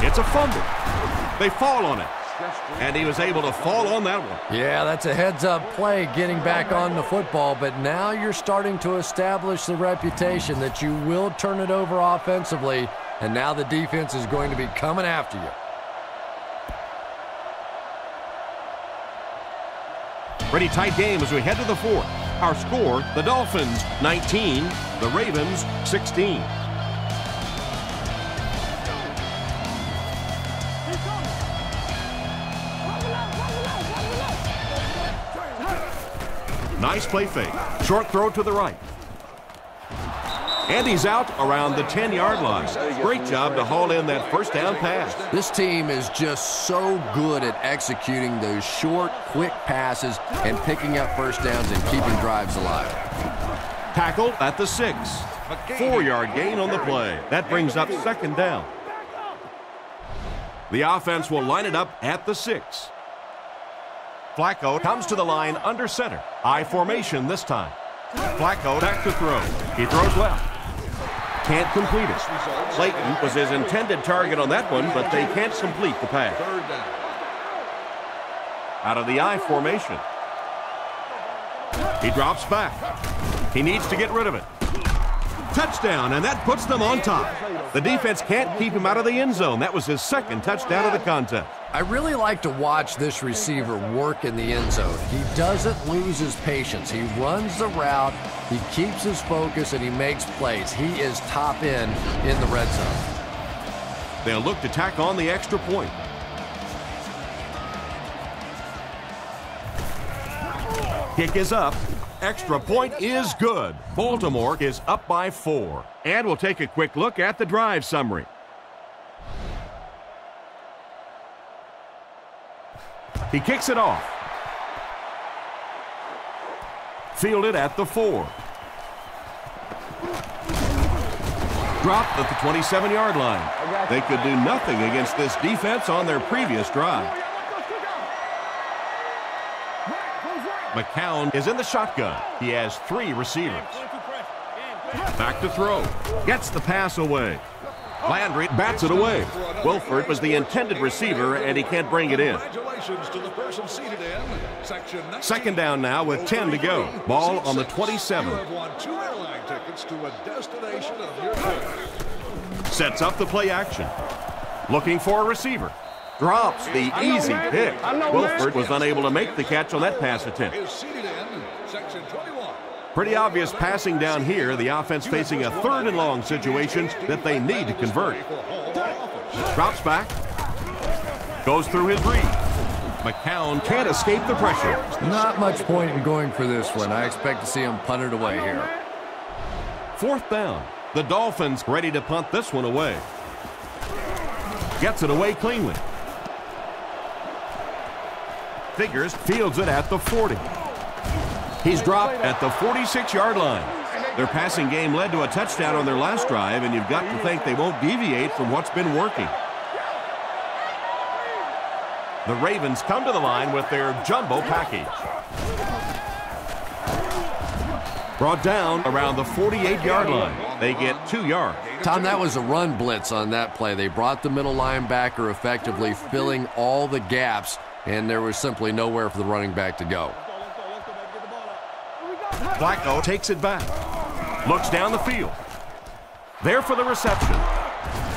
Speaker 2: It's a fumble. They fall on it. And he was able to fall on that one.
Speaker 3: Yeah, that's a heads-up play getting back on the football, but now you're starting to establish the reputation that you will turn it over offensively, and now the defense is going to be coming after you.
Speaker 2: Pretty tight game as we head to the 4th. Our score, the Dolphins 19, the Ravens 16. Nice play fake. Short throw to the right. And he's out around the 10-yard line. Great job to haul in that 1st down pass.
Speaker 3: This team is just so good at executing those short, quick passes and picking up 1st downs and keeping drives alive.
Speaker 2: Tackled at the 6. 4-yard gain on the play. That brings up 2nd down. The offense will line it up at the 6. Flacco comes to the line under center. I formation this time. Flacco back to throw. He throws left. Can't complete it. Clayton was his intended target on that one, but they can't complete the pass. Out of the I formation. He drops back. He needs to get rid of it. Touchdown, and that puts them on top. The defense can't keep him out of the end zone. That was his 2nd touchdown of the contest.
Speaker 3: I really like to watch this receiver work in the end zone. He doesn't lose his patience. He runs the route, he keeps his focus, and he makes plays. He is top end in the red zone.
Speaker 2: They'll look to tack on the extra point. Kick is up. Extra point is good. Baltimore is up by 4. And we'll take a quick look at the drive summary. He kicks it off. Fielded at the 4. Dropped at the 27-yard line. They could do nothing against this defense on their previous drive. McCown is in the shotgun. He has 3 receivers. Back to throw. Gets the pass away. Landry bats it away. Wilford was the intended receiver, and he can't bring it in. Second down now with 10 to go. Ball on the 27. Sets up the play action. Looking for a receiver. Drops the easy pick. Wilford was unable to make the catch on that pass attempt. Pretty obvious passing down here. The offense facing a 3rd and long situation that they need to convert. Drops back. Goes through his read. McCown can't escape the pressure.
Speaker 3: Not much point in going for this one. I expect to see him punt it away here.
Speaker 2: 4th down. The Dolphins ready to punt this one away. Gets it away cleanly. Figures fields it at the 40. He's dropped at the 46-yard line. Their passing game led to a touchdown on their last drive, and you've got to think they won't deviate from what's been working. The Ravens come to the line with their jumbo package. Brought down around the 48-yard line. They get 2 yards.
Speaker 3: Tom, that was a run blitz on that play. They brought the middle linebacker effectively, filling all the gaps, and there was simply nowhere for the running back to go.
Speaker 2: Flacco takes it back. Looks down the field. There for the reception.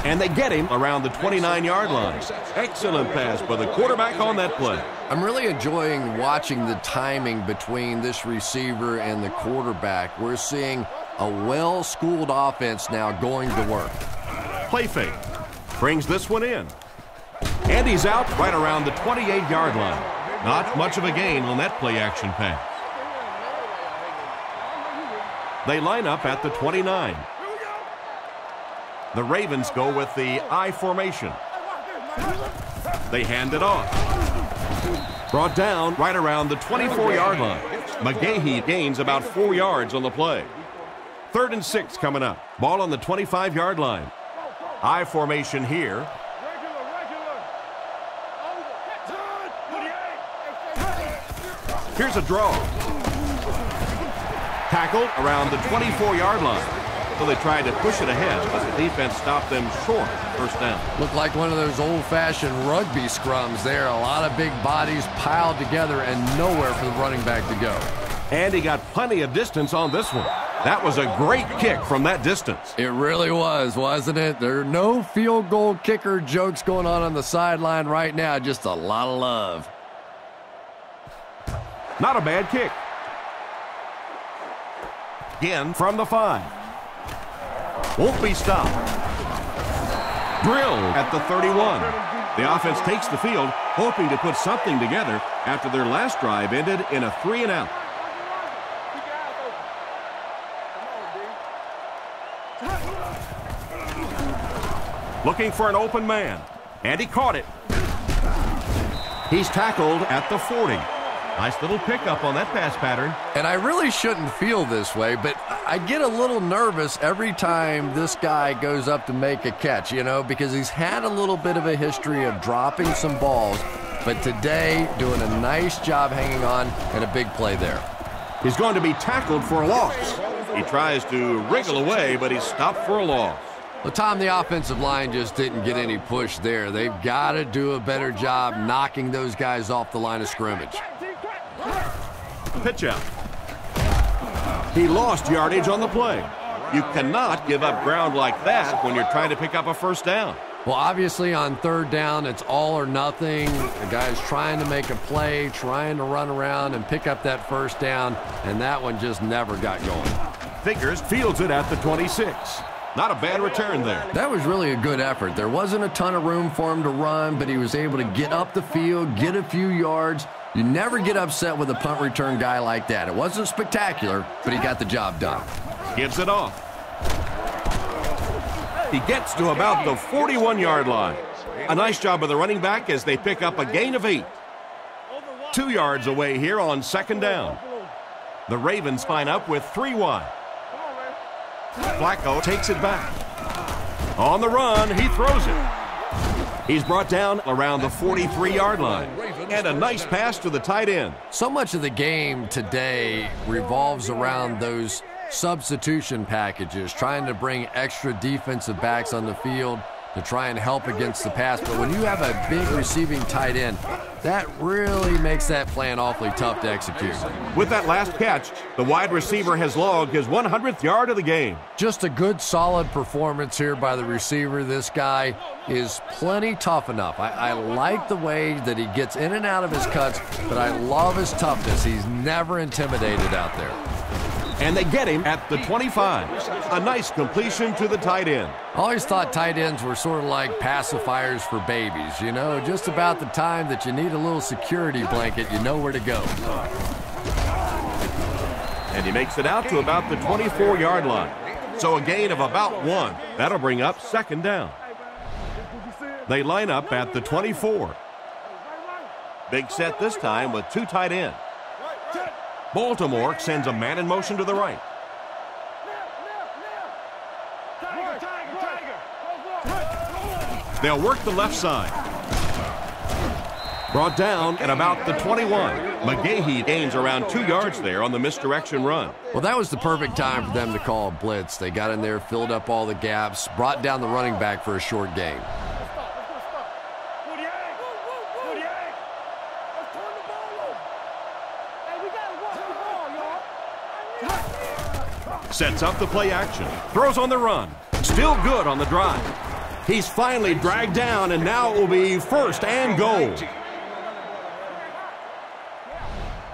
Speaker 2: And they get him around the 29-yard line. Excellent pass by the quarterback on that play.
Speaker 3: I'm really enjoying watching the timing between this receiver and the quarterback. We're seeing a well-schooled offense now going to work.
Speaker 2: Play fake. Brings this one in. And he's out right around the 28-yard line. Not much of a gain on that play action pass. They line up at the 29. The Ravens go with the I formation. They hand it off. Brought down right around the 24-yard line. McGahee gains about 4 yards on the play. 3rd and 6 coming up. Ball on the 25-yard line. I formation here. Here's a draw. Tackled around the 24-yard line. So they tried to push it ahead, but the defense stopped them short. First down.
Speaker 3: Looked like one of those old-fashioned rugby scrums there. A lot of big bodies piled together and nowhere for the running back to go.
Speaker 2: And he got plenty of distance on this one. That was a great kick from that distance.
Speaker 3: It really was, wasn't it? There are no field goal kicker jokes going on the sideline right now. Just a lot of love.
Speaker 2: Not a bad kick. Again from the 5. Won't be stopped. Drilled at the 31. The offense takes the field, hoping to put something together after their last drive ended in a 3-and-out. Looking for an open man, and he caught it. He's tackled at the 40. Nice little pickup on that pass pattern.
Speaker 3: And I really shouldn't feel this way, but I get a little nervous every time this guy goes up to make a catch, you know, because he's had a little bit of a history of dropping some balls, but today doing a nice job hanging on and a big play there.
Speaker 2: He's going to be tackled for a loss. He tries to wriggle away, but he's stopped for a loss.
Speaker 3: Well, Tom, the offensive line just didn't get any push there. They've got to do a better job knocking those guys off the line of scrimmage.
Speaker 2: Pitch out. He lost yardage on the play. You cannot give up ground like that when you're trying to pick up a first down.
Speaker 3: Well, obviously on 3rd down, it's all or nothing. The guy's trying to make a play, trying to run around and pick up that first down, and that one just never got going.
Speaker 2: Figures fields it at the 26. Not a bad return there.
Speaker 3: That was really a good effort. There wasn't a ton of room for him to run, but he was able to get up the field, get a few yards. You never get upset with a punt return guy like that. It wasn't spectacular, but he got the job done.
Speaker 2: Gives it off. He gets to about the 41-yard line. A nice job of the running back as they pick up a gain of 8. 2 yards away here on 2nd down. The Ravens line up with 3 wide. Flacco takes it back. On the run, he throws it. He's brought down around the 43-yard line. And a nice pass to the tight end.
Speaker 3: So much of the game today revolves around those substitution packages, trying to bring extra defensive backs on the field to try and help against the pass. But when you have a big receiving tight end, that really makes that plan awfully tough to execute.
Speaker 2: With that last catch, the wide receiver has logged his 100th yard of the game.
Speaker 3: Just a good, solid performance here by the receiver. This guy is plenty tough enough. I like the way that he gets in and out of his cuts, but I love his toughness. He's never intimidated out there.
Speaker 2: And they get him at the 25. A nice completion to the tight end.
Speaker 3: I always thought tight ends were sort of like pacifiers for babies. You know, just about the time that you need a little security blanket, you know where to go.
Speaker 2: And he makes it out to about the 24-yard line. So a gain of about 1. That'll bring up second down. They line up at the 24. Big set this time with 2 tight ends. Baltimore sends a man in motion to the right. They'll work the left side. Brought down at about the 21. McGahee gains around 2 yards there on the misdirection run.
Speaker 3: Well, that was the perfect time for them to call a blitz. They got in there, filled up all the gaps, brought down the running back for a short gain.
Speaker 2: Sets up the play action. Throws on the run. Still good on the drive. He's finally dragged down, and now it will be first and goal.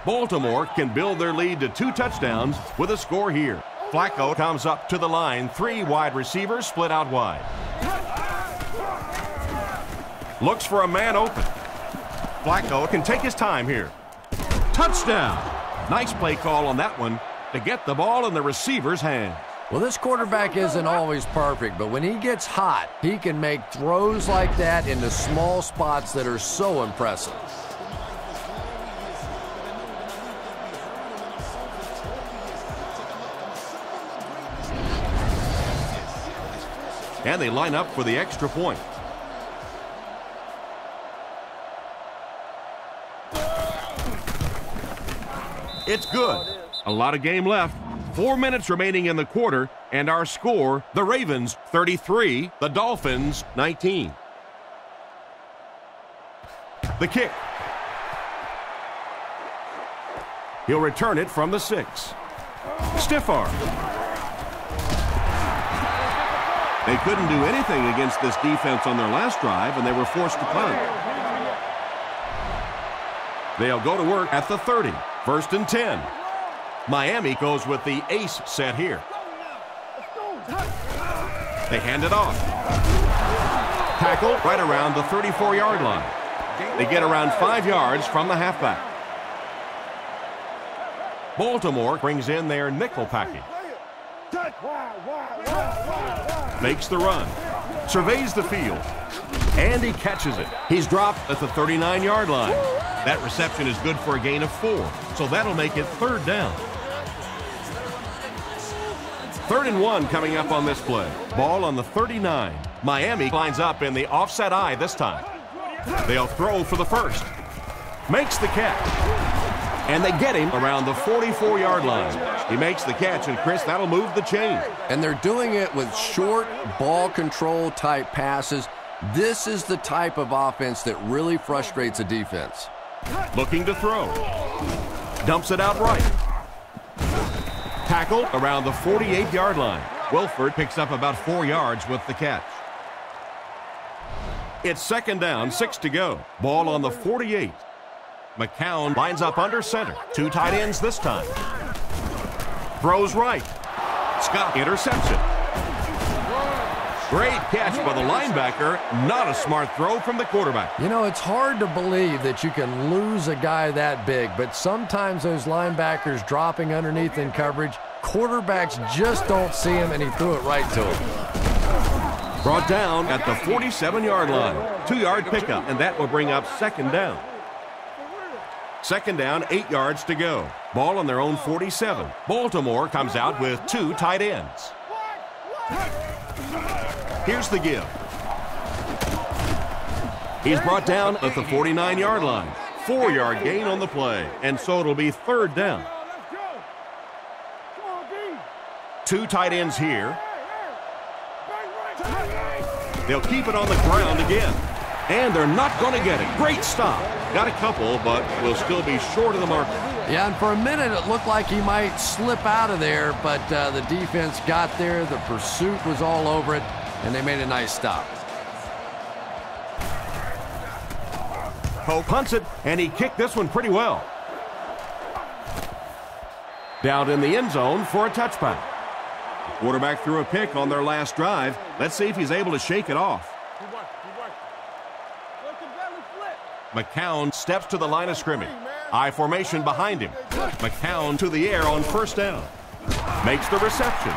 Speaker 2: Baltimore can build their lead to 2 touchdowns with a score here. Flacco comes up to the line. 3 wide receivers split out wide. Looks for a man open. Flacco can take his time here. Touchdown. Nice play call on that one to get the ball in the receiver's hand.
Speaker 3: Well, this quarterback isn't always perfect, but when he gets hot, he can make throws like that into small spots that are so impressive.
Speaker 2: And they line up for the extra point. It's good. A lot of game left. 4 minutes remaining in the quarter, and our score, the Ravens 33, the Dolphins 19. The kick. He'll return it from the 6. Stiff arm. They couldn't do anything against this defense on their last drive, and they were forced to punt. They'll go to work at the 30. First and 10. Miami goes with the ace set here. They hand it off. Tackle right around the 34-yard line. They get around 5 yards from the halfback. Baltimore brings in their nickel package. Makes the run. Surveys the field. And he catches it. He's dropped at the 39-yard line. That reception is good for a gain of 4, so that'll make it third down. 3rd and 1 coming up on this play. Ball on the 39. Miami lines up in the offset eye this time. They'll throw for the first. Makes the catch. And they get him around the 44-yard line. He makes the catch, and Chris, that'll move the chain.
Speaker 3: And they're doing it with short ball control type passes. This is the type of offense that really frustrates a defense.
Speaker 2: Looking to throw. Dumps it out right. Tackle around the 48-yard line. Wilford picks up about 4 yards with the catch. It's second down, 6 to go. Ball on the 48. McCown lines up under center. 2 tight ends this time. Throws right. Scott interception. Great catch by the linebacker. Not a smart throw from the quarterback.
Speaker 3: You know, it's hard to believe that you can lose a guy that big, but sometimes those linebackers dropping underneath in coverage, quarterbacks just don't see him, and he threw it right to him.
Speaker 2: Brought down at the 47-yard line. 2-yard pickup, and that will bring up second down. Second down, 8 yards to go. Ball on their own 47. Baltimore comes out with 2 tight ends. Here's the give. He's brought down at the 49-yard line. 4-yard gain on the play, and so it'll be third down. 2 tight ends here. They'll keep it on the ground again. And they're not going to get it. Great stop. Got a couple, but will still be short of the mark.
Speaker 3: Yeah, and for a minute it looked like he might slip out of there, but the defense got there. The pursuit was all over it, and they made a nice stop.
Speaker 2: Poe punts it, and he kicked this one pretty well. Down in the end zone for a touchback. The quarterback threw a pick on their last drive. Let's see if he's able to shake it off. McCown steps to the line of scrimmage. I formation behind him. McCown to the air on first down. Makes the reception.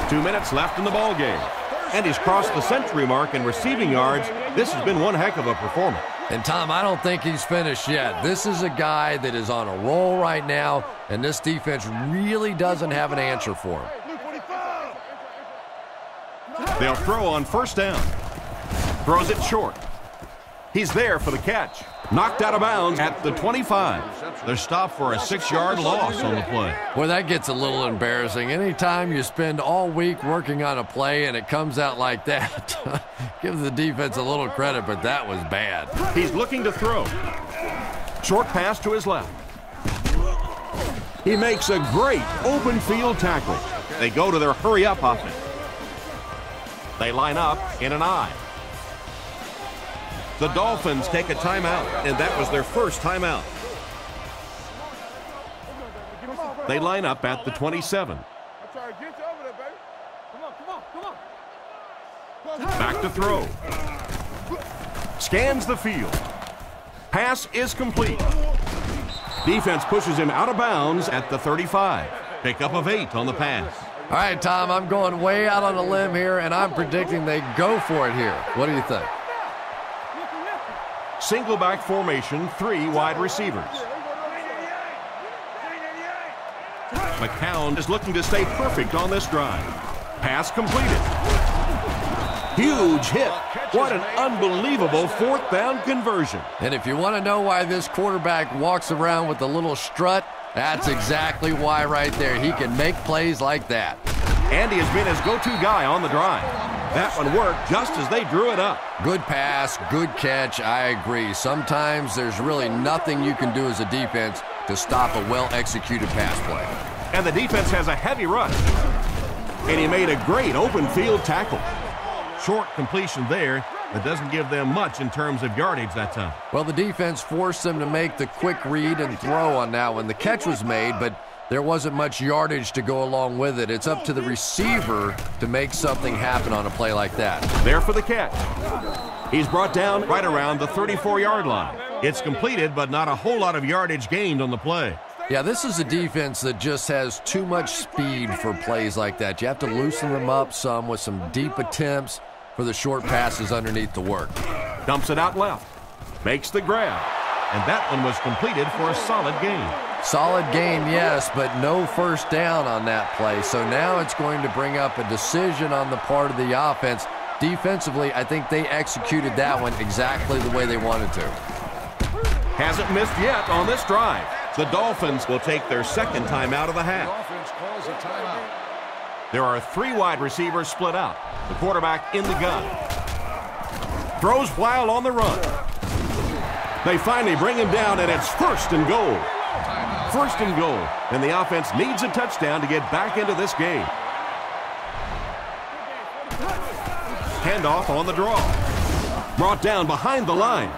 Speaker 2: 2 minutes left in the ball game. And he's crossed the century mark in receiving yards. This has been one heck of a performance.
Speaker 3: And, Tom, I don't think he's finished yet. This is a guy that is on a roll right now, and this defense really doesn't have an answer for him.
Speaker 2: They'll throw on first down. Throws it short. He's there for the catch. Knocked out of bounds at the 25. They're stopped for a 6-yard loss on the play.
Speaker 3: Well, that gets a little embarrassing. Anytime you spend all week working on a play and it comes out like that, give the defense a little credit, but that was bad.
Speaker 2: He's looking to throw. Short pass to his left. He makes a great open field tackle. They go to their hurry-up offense. They line up in an I. The Dolphins take a timeout, and that was their first timeout. They line up at the 27. Back to throw. Scans the field. Pass is complete. Defense pushes him out of bounds at the 35. Pickup of 8 on the pass.
Speaker 3: All right, Tom, I'm going way out on a limb here, and I'm predicting they go for it here. What do you think?
Speaker 2: Single back formation, 3 wide receivers. McCown is looking to stay perfect on this drive. Pass completed. Huge hit. What an unbelievable 4th down conversion.
Speaker 3: And if you want to know why this quarterback walks around with a little strut, that's exactly why right there. He can make plays like that.
Speaker 2: Andy has been his go-to guy on the drive. That one worked just as they drew it up.
Speaker 3: Good pass, good catch, I agree. Sometimes there's really nothing you can do as a defense to stop a well-executed pass play.
Speaker 2: And the defense has a heavy rush. And he made a great open field tackle. Short completion there that doesn't give them much in terms of yardage that time.
Speaker 3: Well, the defense forced them to make the quick read and throw on that one. The catch was made, but there wasn't much yardage to go along with it. It's up to the receiver to make something happen on a play like that.
Speaker 2: There for the catch. He's brought down right around the 34-yard line. It's completed, but not a whole lot of yardage gained on the play.
Speaker 3: Yeah, this is a defense that just has too much speed for plays like that. You have to loosen them up some with some deep attempts for the short passes underneath the work.
Speaker 2: Dumps it out left. Makes the grab. And that one was completed for a solid gain.
Speaker 3: Solid gain, yes, but no first down on that play. So now it's going to bring up a decision on the part of the offense. Defensively, I think they executed that one exactly the way they wanted to.
Speaker 2: Hasn't missed yet on this drive. The Dolphins will take their second timeout of the half. There are 3 wide receivers split out. The quarterback in the gun. Throws while on the run. They finally bring him down, and it's first and goal. First and goal, and the offense needs a touchdown to get back into this game. Handoff on the draw. Brought down behind the line.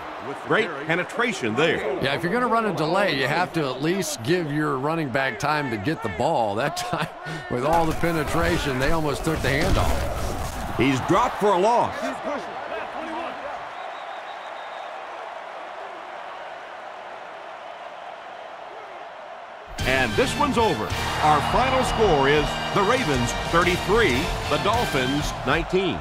Speaker 2: Great penetration there.
Speaker 3: Yeah, if you're going to run a delay, you have to at least give your running back time to get the ball. That time, with all the penetration, they almost took the handoff.
Speaker 2: He's dropped for a loss. And this one's over. Our final score is the Ravens 33, the Dolphins 19.